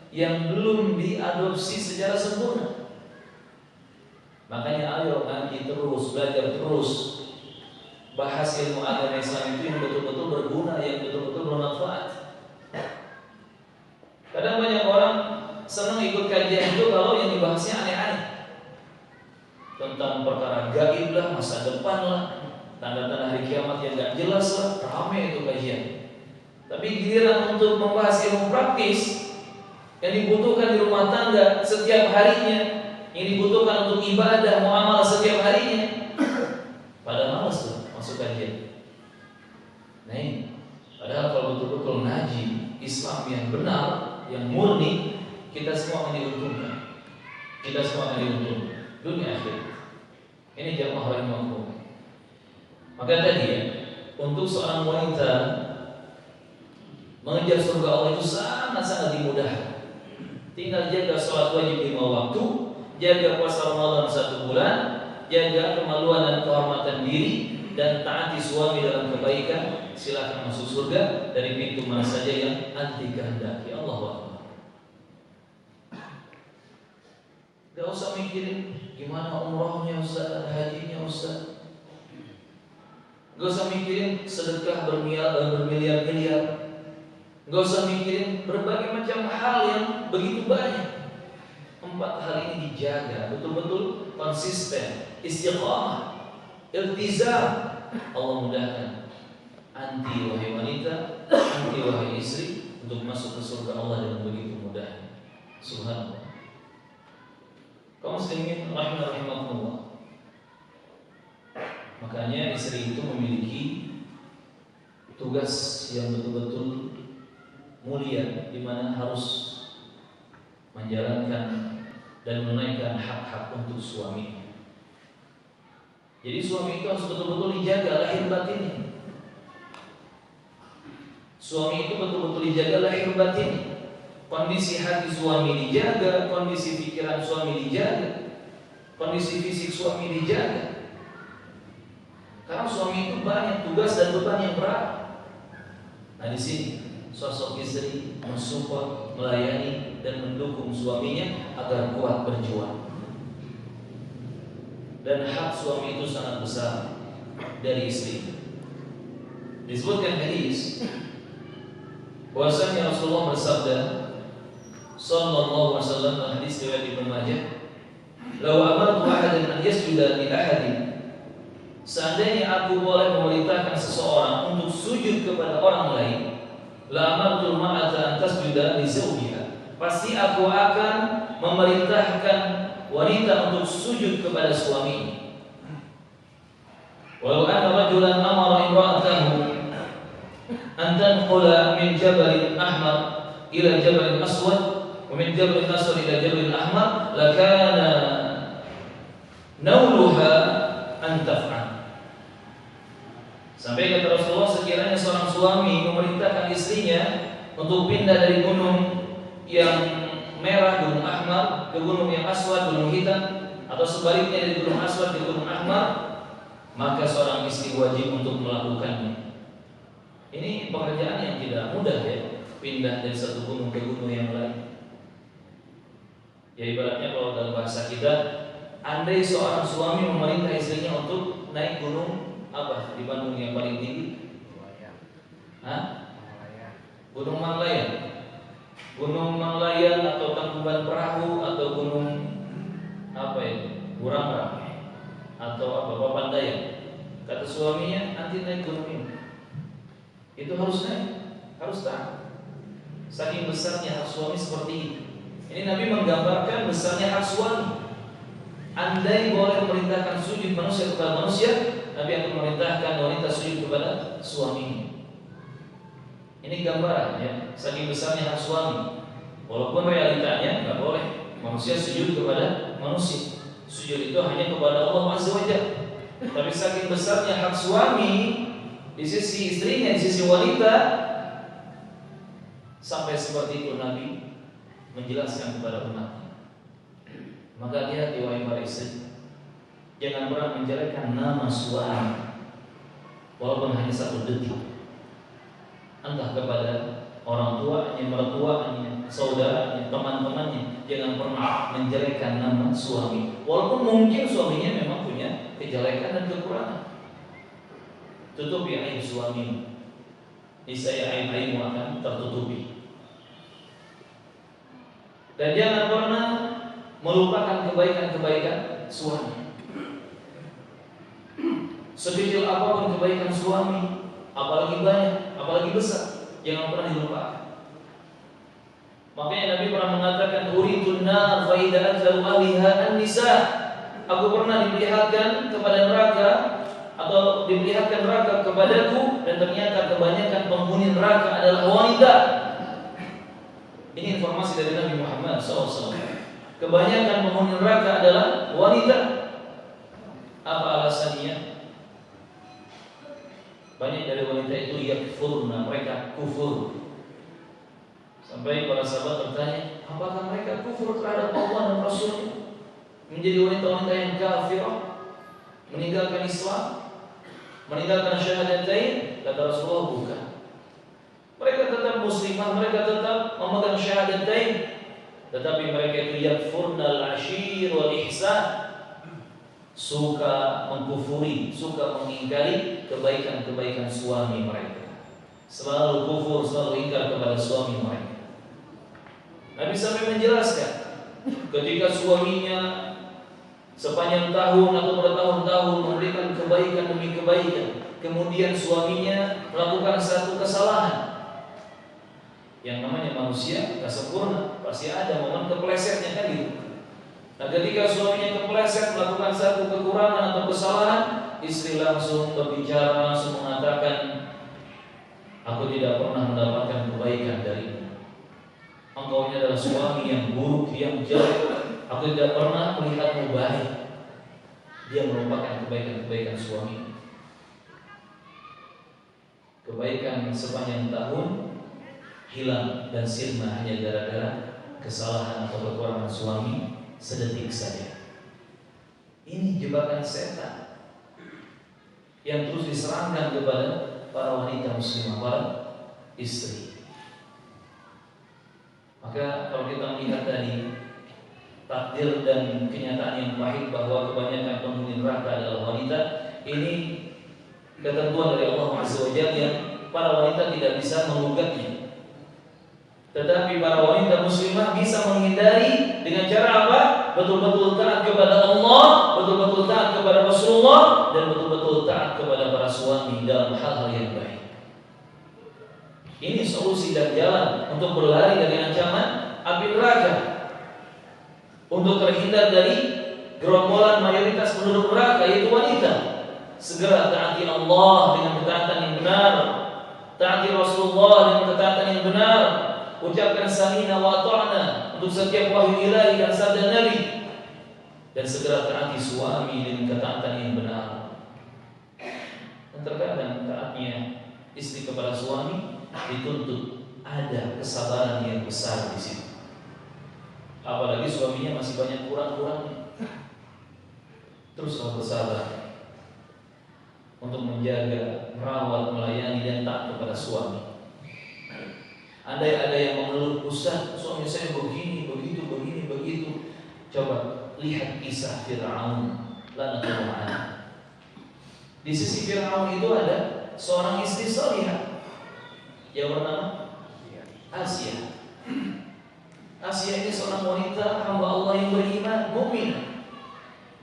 yang belum diadopsi secara sempurna. Makanya ayo ngaji terus, belajar terus, bahas ilmu agama Islam itu yang betul-betul berguna, yang betul-betul bermanfaat. Kadang banyak orang senang ikut kajian itu kalau yang dibahasnya aneh-aneh, tentang perkara gaib lah, masa depan lah, tanda-tanda hari kiamat yang gak jelas lah, ramai itu kajian. Tapi giliran untuk membahas ilmu praktis yang dibutuhkan di rumah tangga setiap harinya, yang dibutuhkan untuk ibadah, muamalah setiap harinya, pada malas tuh masuk kajian. Nah ini, padahal kalau betul-betul ngaji Islam yang benar, yang murni, kita semua akan diuntungkan. Kita semua akan diuntungkan dunia akhirat. Ini jamaah rahimahullah. Maka tadi ya, untuk seorang wanita mengejar surga Allah itu sangat-sangat dimudahkan. Tinggal jaga sholat wajib 5 waktu, jaga puasa Ramadan 1 bulan, jaga kemaluan dan kehormatan diri, dan taati suami dalam kebaikan. Silakan masuk surga dari pintu mana saja yang anti kehendaki. Allahu Akbar. Gak usah mikirin gimana umrohnya Ustaz, hajinya Ustaz. Gak usah mikirin sedekah bermiliar-miliar. Gak usah mikirin berbagai macam hal yang begitu banyak. 4 hal ini dijaga betul-betul konsisten, istiqamah, iltizam. Allah mudahkan anti wahai wanita, anti wahai istri untuk masuk ke surga Allah dengan begitu mudah. Subhanallah. Kaum muslimin rahimakumullah. Makanya istri itu memiliki tugas yang betul-betul mulia, di mana harus menjalankan dan menunaikan hak-hak untuk suami. Jadi suami itu harus betul-betul dijaga lahir batinnya. Suami itu betul-betul dijaga lahir batinnya. Kondisi hati suami dijaga, kondisi pikiran suami dijaga, kondisi fisik suami dijaga. Karena suami itu banyak tugas dan beban yang berat. Nah di sini sosok istri mensupport, melayani dan mendukung suaminya agar kuat berjuang. Dan hak suami itu sangat besar dari istri. Disebutkan hadis bahwasanya Rasulullah bersabda sallallahu alaihi wasallam, hadis riwayat Ibnu Majah, "Lau amartu ahadan an yasjuda li ahadin." Seandainya aku boleh memerintahkan seseorang untuk sujud kepada orang lain, la amartul ma'ata an tasjuda li zawjiha. Pasti aku akan memerintahkan wanita untuk sujud kepada suaminya. Walau anna rajulan amara imra'atahu an tanqula min jabalin ahmar ila jabalin aswad wa min jabalin aswad ila jabalin ahmar, lakana nauluha an taf'al. Sampai kata Rasulullah, sekiranya seorang suami memerintahkan istrinya untuk pindah dari gunung yang merah, gunung ahmar, ke gunung yang aswad, gunung hitam, atau sebaliknya dari gunung aswad ke gunung ahmar, maka seorang istri wajib untuk melakukannya. Ini pekerjaan yang tidak mudah ya, pindah dari satu gunung ke gunung yang lain. Ya ibaratnya kalau dalam bahasa kita, andai seorang suami memerintah istrinya untuk naik gunung apa di Bandung yang paling tinggi? Gunung Manglayan. Gunung Manglayan atau Tangkuban Perahu atau gunung apa ini? Burangrang atau apa? Papandayan. Kata suaminya, nanti naik gunung ini. Itu harus naik, harus tahan. Saking besarnya hak suami seperti itu. Ini Nabi menggambarkan besarnya hak suami. Andai boleh memerintahkan sujud manusia kepada manusia, Nabi akan memerintahkan wanita sujud kepada suaminya. Ini gambaran ya, saking besarnya hak suami. Walaupun realitanya nggak boleh manusia sujud kepada manusia. Sujud itu hanya kepada Allah Azza wa Jalla. Tapi saking besarnya hak suami di sisi istrinya, di sisi wanita, sampai seperti itu Nabi menjelaskan kepada umatnya. Maka hati-hati wahai para istri, jangan pernah menjelekkan nama suami walaupun hanya 1 detik. Entah kepada orang tuanya, mertuanya, saudaranya, teman-temannya, jangan pernah menjelekkan nama suami. Walaupun mungkin suaminya memang punya kejelekan dan kekurangan. Tutupi aib suamimu, niscaya aib-aibmu akan tertutupi. Dan jangan pernah melupakan kebaikan-kebaikan suami. Sekecil apapun kebaikan suami, apalagi banyak, apalagi besar, jangan pernah dilupakan. Makanya Nabi pernah mengatakan, uridun nar fa idza aktsaru ahliha an-nisa. Aku pernah diperlihatkan kepada neraka atau diperlihatkan neraka kepadaku, dan ternyata kebanyakan penghuni neraka adalah wanita. Ini informasi dari Nabi Muhammad SAW. Kebanyakan penghuni neraka adalah wanita. Apa alasannya? Banyak dari wanita itu yakfurna, mereka kufur. Sampai para sahabat bertanya, apakah mereka kufur terhadap Allah dan Rasulnya? Menjadi wanita-wanita yang kafirah, meninggalkan Islam, meninggalkan syahadatain? Kata Rasulullah, bukan. Mereka tetap muslimah, mereka tetap memegang syahadatain, tetapi mereka itu yakfurna al-ashir wal ihsan, suka mengkufuri, suka mengingkari kebaikan-kebaikan suami mereka. Selalu kufur, selalu ingkar kepada suami mereka. Nabi sampai menjelaskan, ketika suaminya sepanjang tahun atau bertahun-tahun memberikan kebaikan demi kebaikan, kemudian suaminya melakukan satu kesalahan. Yang namanya manusia tak sempurna, pasti ada momen keplesetnya, kan gitu. Nah, ketika suaminya kepleset melakukan satu kekurangan atau kesalahan, istri langsung berbicara, langsung mengatakan, aku tidak pernah mendapatkan kebaikan darimu. Engkau ini adalah suami yang buruk, yang jelek. Aku tidak pernah melihatmu baik. Dia merupakan kebaikan-kebaikan suami. Kebaikan sepanjang tahun hilang dan sirna hanya gara-gara kesalahan atau kekurangan suami sedetik saja. Ini jebakan setan yang terus diserangkan kepada para wanita muslimah, para istri. Maka kalau kita melihat tadi takdir dan kenyataan yang pahit bahwa kebanyakan penghuni neraka adalah wanita, ini ketentuan dari Allah Azza wa Jalla yang para wanita tidak bisa menggugatnya. Tetapi para wanita muslimah bisa menghindari dengan cara apa? Betul-betul taat kepada Allah, betul-betul taat kepada Rasulullah, dan betul-betul taat kepada para suami dalam hal-hal yang baik. Ini solusi dan jalan untuk berlari dari ancaman api neraka, untuk terhindar dari gerombolan mayoritas penduduk neraka, yaitu wanita. Segera taati Allah dengan ketaatan yang benar, taati Rasulullah dengan ketaatan yang benar, ucapkan sami'na wa ata'na untuk setiap wahyu ilahi dan sabda Nabi, dan segera taati suami dengan ketaatan yang benar. Dan terkadang taatnya istri kepada suami dituntut ada kesabaran yang besar di situ. Apalagi suaminya masih banyak kurang-kurangnya, teruslah bersabar untuk menjaga, merawat, melayani dan taat kepada suami. Andai ada yang mengeluh, Ustaz, suami saya begini, begitu. Coba lihat kisah Fir'aun, lanatullah. Di sisi Fir'aun itu ada seorang istri salihah yang bernama Asia. Asia ini seorang wanita hamba Allah yang beriman, mukmin,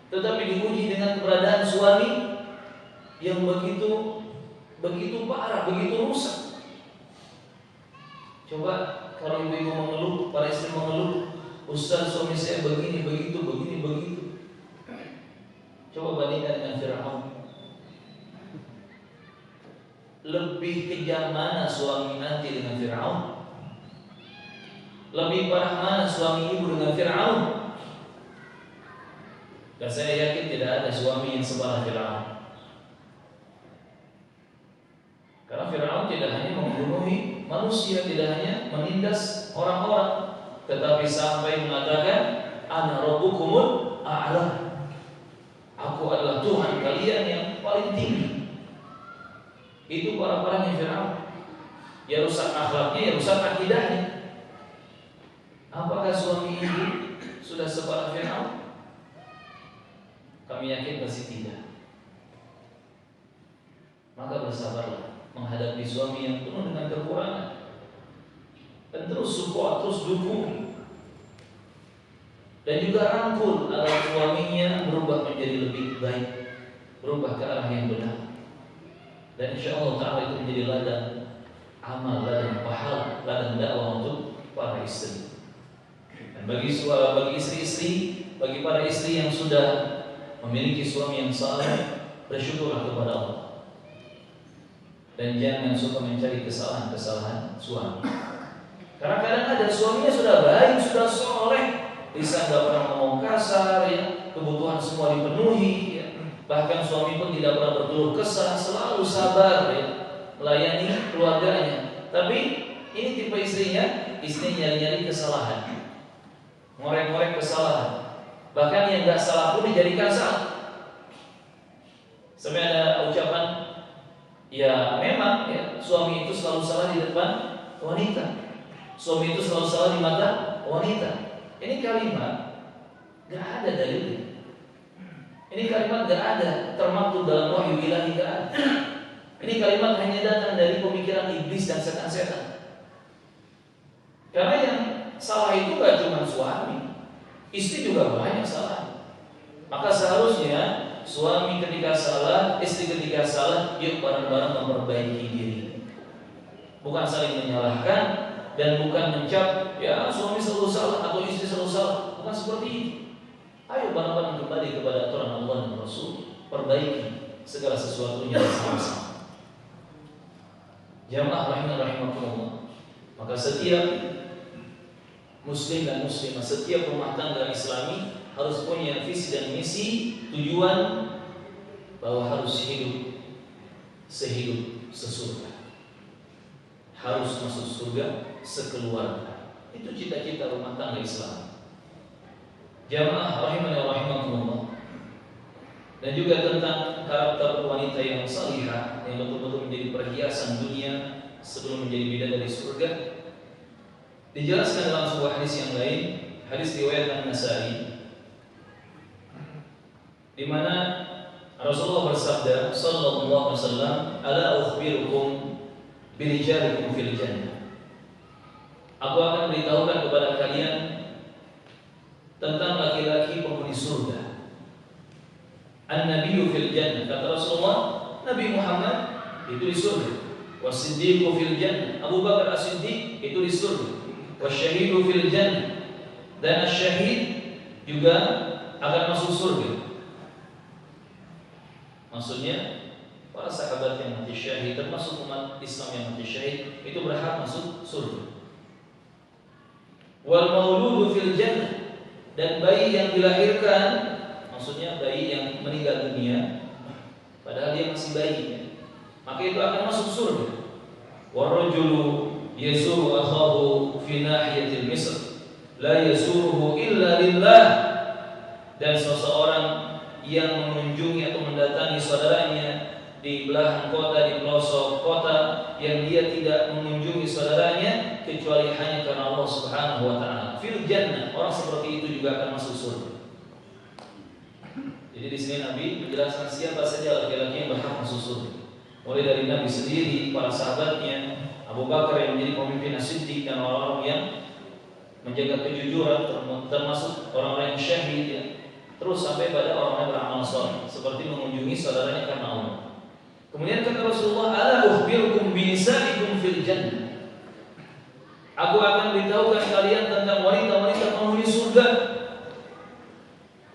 tetapi diuji dengan keberadaan suami yang begitu parah, begitu rusak. Coba kalau ibu-ibu mengeluh, para istri mengeluh, Ustaz, suami saya begini, begitu. Coba bandingkan dengan Fir'aun. Lebih kejam mana suami nanti dengan Fir'aun? Lebih parah mana suami ibu dengan Fir'aun? Dan saya yakin tidak ada suami yang separah Fir'aun. Karena Fir'aun tidak hanya membunuhi manusia, tidak hanya menindas orang-orang, tetapi sampai mengatakan, Ana rabbukumul a'la. Aku adalah Tuhan kalian yang paling tinggi. Itu para-paranya Fir'aun. Ya rusak akhlaknya, ya rusak akidahnya. Apakah suami ibu sudah separah Fir'aun? Kami yakin pasti tidak. Maka bersabarlah menghadapi suami yang penuh dengan kekurangan, dan terus support, terus dukung, dan juga rangkul agar suaminya berubah menjadi lebih baik, berubah ke arah yang benar. Dan insya Allah Ta'ala itu menjadi ladang amal, ladang pahala, ladang dakwah untuk para istri. Dan bagi istri-istri, bagi para istri yang sudah memiliki suami yang saleh, bersyukurlah kepada Allah. Dan jangan suka mencari kesalahan-kesalahan suami. Karena kadang ada suaminya sudah baik, sudah soleh, lisan tidak pernah ngomong kasar, ya, kebutuhan semua dipenuhi, ya. Bahkan suami pun tidak pernah berkeluh kesah, selalu sabar, ya, melayani keluarganya. Tapi ini tipe istrinya nyari-nyari kesalahan, ngorek-ngorek kesalahan. Bahkan yang nggak salah pun dijadikan salah. Sampai ada ucapan, ya memang ya, suami itu selalu salah di depan wanita, suami itu selalu salah di mata wanita. Ini kalimat gak ada dalilnya. Ini kalimat gak ada termaktub dalam wahyu ilahi, gak ada. Ini kalimat hanya datang dari pemikiran iblis dan setan-setan. Karena yang salah itu gak cuma suami, istri juga banyak salah. Maka seharusnya suami ketika salah, istri ketika salah, yuk bareng-bareng memperbaiki diri. Bukan saling menyalahkan dan bukan mencap, ya suami selalu salah atau istri selalu salah. Bukan seperti itu. Ayo bareng-bareng kembali kepada aturan Allah dan Rasul, perbaiki segala sesuatunya bersama-sama. Jamaah rahimakumullah. Maka setiap muslim dan muslimah, setiap rumah tangga Islami harus punya visi dan misi, tujuan bahwa harus hidup sehidup sesurga, harus masuk surga sekeluarga. Itu cita-cita rumah tangga Islam. Jamaah rahimani wa rahimakumullah. Dan juga tentang karakter wanita yang salihah, yang betul-betul menjadi perhiasan dunia sebelum menjadi bidadari surga. Dijelaskan dalam sebuah hadis yang lain, hadis riwayat An-Nasa'i, di mana Rasulullah bersabda sallallahu alaihi wasallam, "Ala ukhbirukum birijalikum fil jannah." Aku akan beritahukan kepada kalian tentang laki-laki penghuni surga. An-nabiyyu fil jannah, kata Rasulullah, Nabi Muhammad itu di surga. Was-siddiqu fil jannah, Abu Bakar As-Siddiq itu di surga. Was-syahidu fil jannah, dan asy-syahid juga akan masuk surga. Maksudnya para sahabat yang mati syahid, termasuk umat Islam yang mati syahid, itu berhak masuk surga. Wal mauludu fil jannah, dan bayi yang dilahirkan, maksudnya bayi yang meninggal dunia padahal dia masih bayi, ya, maka itu akan masuk surga. Warajulu yazuru akhahu fi nahiyatil misr la yazuruhu illa lillah, dan seseorang yang mengunjungi atau mendatangi saudaranya di belahan kota, di pelosok kota, yang dia tidak mengunjungi saudaranya kecuali hanya karena Allah Subhanahu wa taala. Fil jannah, orang seperti itu juga akan masuk surga. Jadi di sini Nabi menjelaskan siapa saja laki-laki yang berhak masuk surga. Mulai dari Nabi sendiri, para sahabatnya, Abu Bakar yang menjadi pemimpin As-Siddiq, dan orang-orang yang menjaga kejujuran, termasuk orang-orang yang syahid, ya. Terus sampai pada orang yang beramal saleh, seperti mengunjungi saudaranya karena Allah. Kemudian kata Rasulullah, "Ala ukhbirukum binisaikum fil jannah." Aku akan beritahukan kalian tentang wanita-wanita penghuni surga.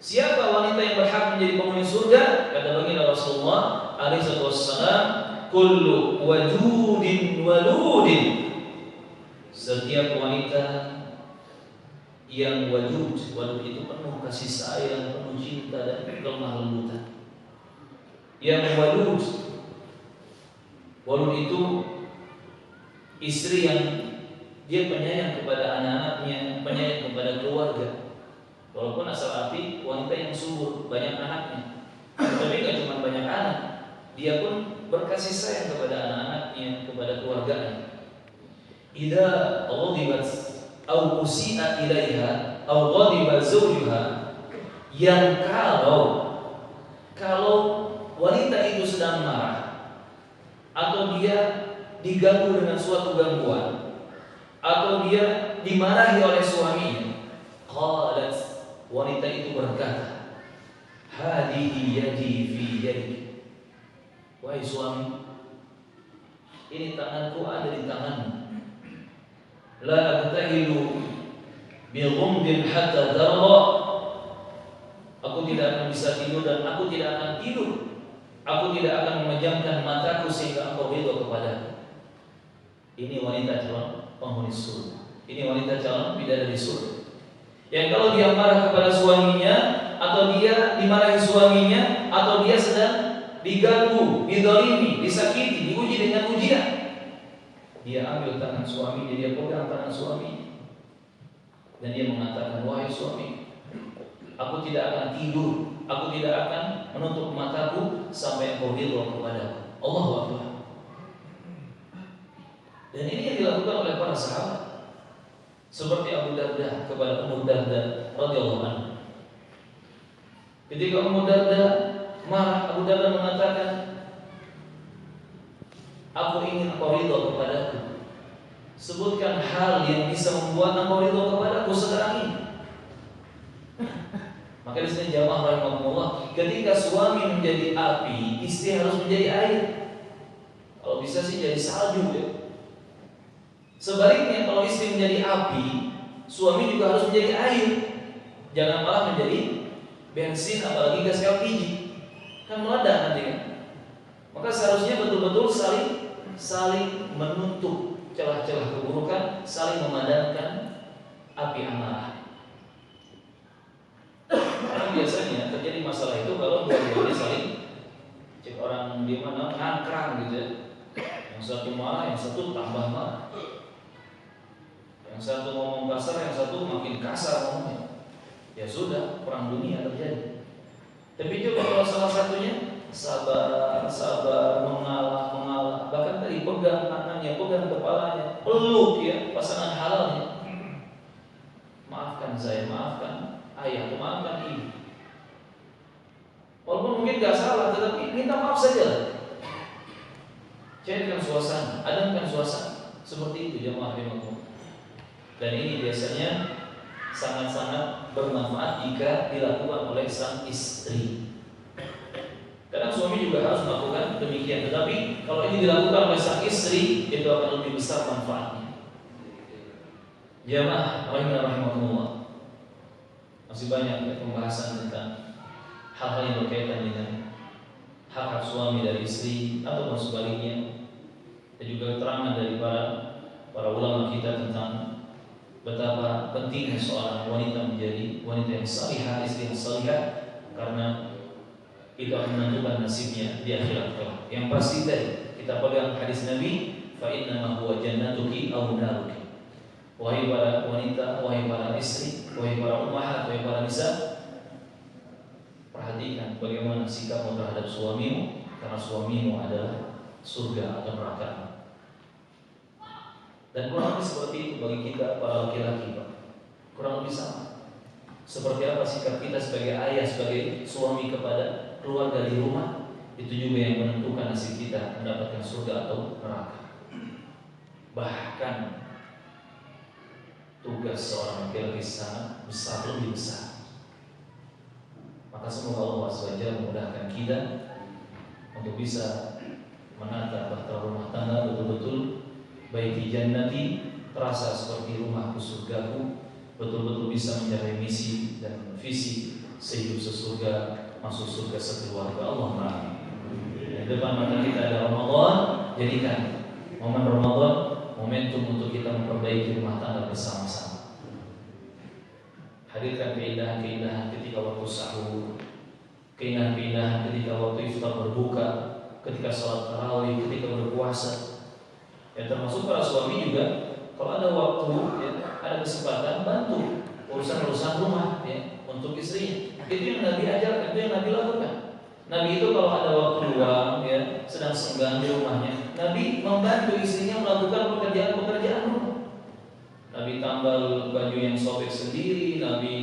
Siapa wanita yang berhak menjadi penghuni surga? Kata baginda Rasulullah alaihi wasallam, "Kullu wajudin waludin." Setiap wanita yang wadud itu penuh kasih sayang, penuh cinta dan lemah lembutan. Yang walud itu istri yang dia penyayang kepada anak-anaknya, penyayang kepada keluarga. Walaupun asal arti wanita yang subur, banyak anaknya, tapi nggak cuma banyak anak, dia pun berkasih sayang kepada anak-anaknya, kepada keluarganya. Idza ghadibat au usi'a ilaiha au ghadiba zawjuha, yang kalau wanita itu sedang marah atau dia diganggu dengan suatu gangguan atau dia dimarahi oleh suaminya, qalat, wanita itu berkata, hadihi yadi fi yadik, wahai suami, ini tanganku ada di tanganmu. La abtahilu bi ghumdin hatta darra, aku tidak akan bisa tidur dan aku tidak akan tidur, aku tidak akan memejamkan mataku sehingga engkau ridho kepadaku. Ini wanita calon penghuni surga, ini wanita calon bidadari surga, yang kalau dia marah kepada suaminya, atau dia dimarahi suaminya, atau dia sedang diganggu, dizalimi, disakiti, diuji dengan ujian, dia ambil tangan suaminya, dia pegang tangan suaminya, dan dia mengatakan, wahai suami, aku tidak akan tidur, aku tidak akan menutup mataku sampai engkau ridho kepadaku. Allahu Akbar. Dan ini yang dilakukan oleh para sahabat, seperti Abu Darda kepada Ummu Darda radhiyallahu anha. Ketika Ummu Darda marah, Abu Darda mengatakan, aku ingin engkau ridho kepadaku. Sebutkan hal yang bisa membuat engkau ridho kepadaku sekarang ini. Maka di sini jamaah rahimahumullah, ketika suami menjadi api, istri harus menjadi air. Kalau bisa sih jadi salju ya. Sebaliknya kalau istri menjadi api, suami juga harus menjadi air. Jangan malah menjadi bensin, apalagi gas LPG, kan meledak nanti kan. Maka seharusnya betul-betul saling menutup celah-celah keburukan, saling memadamkan api amarah. Karena biasanya terjadi masalah itu kalau dua-duanya saling cek, orang di mana ngangkrang gitu ya. Yang satu marah, yang satu tambah marah. Yang satu ngomong kasar, yang satu makin kasar ngomongnya. Ya sudah, perang dunia terjadi. Tapi coba kalau salah satunya sabar, mengalah, bahkan tadi pegang tangannya, pegang kepalanya, peluk ya pasangan halalnya. Maafkan saya, maafkan ayah, maafkan ibu. Walaupun mungkin gak salah, tetapi minta maaf saja. Cairkan suasana, adamkan suasana. Seperti itu jamaah rahimahumullah. Dan ini biasanya sangat-sangat bermanfaat jika dilakukan oleh sang istri. Kadang suami juga harus melakukan demikian, tetapi kalau ini dilakukan oleh sang istri, itu akan lebih besar manfaatnya. Jamaah rahimahumullah, masih banyak ya pembahasan tentang hal-hal yang berkaitan dengan hak-hak suami dari istri atau sebaliknya, dan juga keterangan dari para ulama kita tentang betapa pentingnya seorang wanita menjadi wanita yang salihah, istri yang salihah, karena itu akan menentukan nasibnya di akhirat kelak. Yang pasti tadi kita pegang hadis Nabi, fa inna huwa jannatuki aw naruki. Wahai para wanita, wahai para istri, wahai para ummahat, wahai para nisa, perhatikan bagaimana sikapmu terhadap suamimu, karena suamimu adalah surga atau neraka. Dan kurang lebih seperti itu bagi kita para laki-laki, Pak. Kurang lebih sama. Seperti apa sikap kita sebagai ayah, sebagai suami kepada keluarga di rumah, itu juga yang menentukan nasib kita mendapatkan surga atau neraka. Bahkan tugas seorang laki-laki sangat besar, lebih besar. Maka semoga Allah SWT memudahkan kita untuk bisa menata bahtera rumah tangga betul-betul baik di jannati, terasa seperti rumahku surgaku, betul-betul bisa mencapai misi dan visi sehidup sesurga, masuk surga sekeluarga. Allah di depan mata kita ada Ramadan, jadikan momen Ramadan momentum untuk kita memperbaiki rumah tangga bersama-sama. Hadirkan keindahan-keindahan ketika waktu sahur, keindahan-keindahan ketika waktu iftar berbuka, ketika sholat tarawih, ketika berpuasa. Ya, termasuk para suami juga, kalau ada waktu, ya, ada kesempatan, bantu urusan-urusan rumah ya, untuk istrinya. Itu yang Nabi ajarkan, itu yang Nabi lakukan. Nabi itu kalau ada waktu luang, ya, sedang senggang di rumahnya, Nabi membantu istrinya melakukan pekerjaan-pekerjaan rumah. Nabi tambal baju yang sobek sendiri, Nabi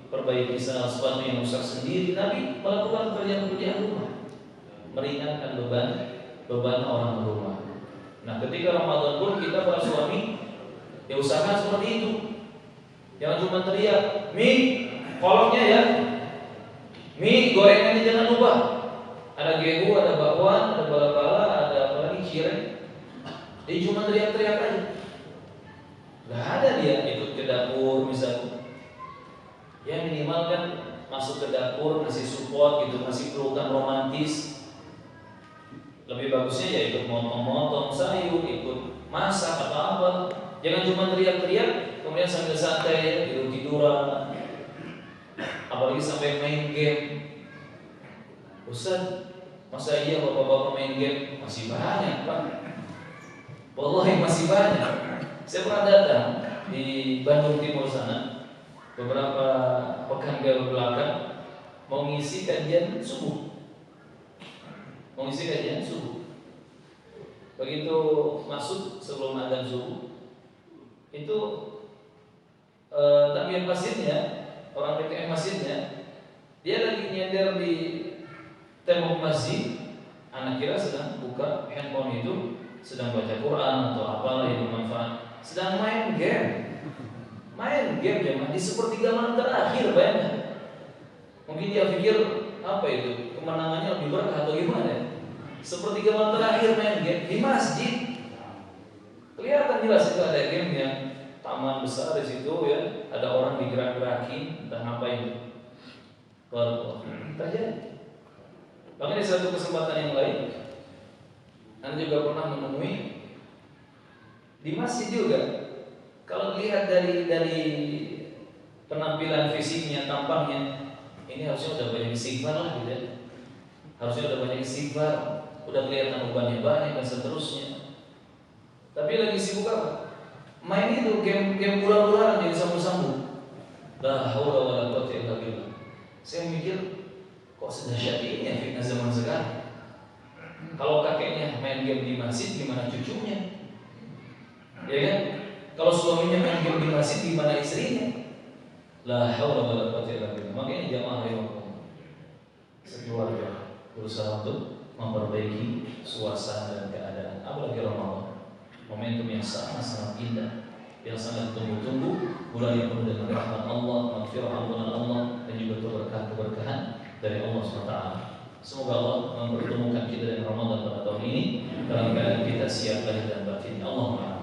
perbaiki sandal sepatu yang rusak sendiri. Nabi melakukan pekerjaan-pekerjaan rumah, meringankan beban orang rumah. Nah, ketika Ramadan pun kita para suami ya usahakan seperti itu. Jangan cuma teriak, "Mi, koloknya ya. Mi, gorengannya jangan lupa." Ada gehu, ada bakwan, ada bala-bala, ada apa lagi, cireng. Dia cuma teriak-teriak aja. Gak ada dia ikut ke dapur misalnya. Ya minimal kan masuk ke dapur, ngasih support gitu, ngasih pelukan romantis. Lebih bagusnya ya ikut motong-motong sayur, ikut masak atau apa. Jangan cuma teriak-teriak, kemudian sambil santai tidur-tiduran. Apalagi sampai main game. Ustaz, masa iya bapak-bapak main game? Masih banyak, Pak. Wallahi masih banyak. Saya pernah datang di Bandung Timur sana beberapa pekan ke belakang mau ngisi kajian subuh. Begitu masuk sebelum adzan subuh itu takmir masjidnya, orang PKM masjidnya, dia lagi nyender di tembok masjid. Anak kira sedang buka handphone itu, sedang baca Quran atau apalah yang bermanfaat. Sedang main game jemaah di sepertiga malam terakhir, bayangkan. Mungkin dia pikir apa itu kemenangannya lebih berkah atau gimana? Sepertiga malam terakhir main game di masjid. Kelihatan jelas itu ada game yang taman besar di situ ya, ada orang digerak-gerakin, entah ngapain. Terjadi. Bahkan di satu kesempatan yang lain, Anda juga pernah menemui di masjid juga. Kalau dilihat dari penampilan fisiknya, tampangnya, ini harusnya udah banyak istighfar lah gitu ya. Harusnya udah banyak istighfar, udah kelihatan bebannya banyak dan seterusnya. Tapi lagi sibuk apa? Main itu game bola-bolaan jadi sambung-sambung. La haula wala quwwata illa billah. Saya mikir kok sedahsyat ini ya fitnah zaman sekarang. Kalau kakeknya main game di masjid, gimana cucunya? Ya kan? Kalau suaminya main game di masjid, gimana istrinya? La haula wala quwwata illa billah. Makanya jamaah rahimakumullah, sekeluarga berusaha untuk memperbaiki suasana dan keadaan. Apalagi Ramadan, momentum yang sangat indah, yang sangat tunggu-tunggu, bulan yang penuh dengan rahmat Allah, maghfirah ampunan Allah, dan juga keberkahan dari Allah SWT. Semoga Allah mempertemukan kita dengan Ramadan pada tahun ini dalam keadaan kita siap lahir dan batin. Allahumma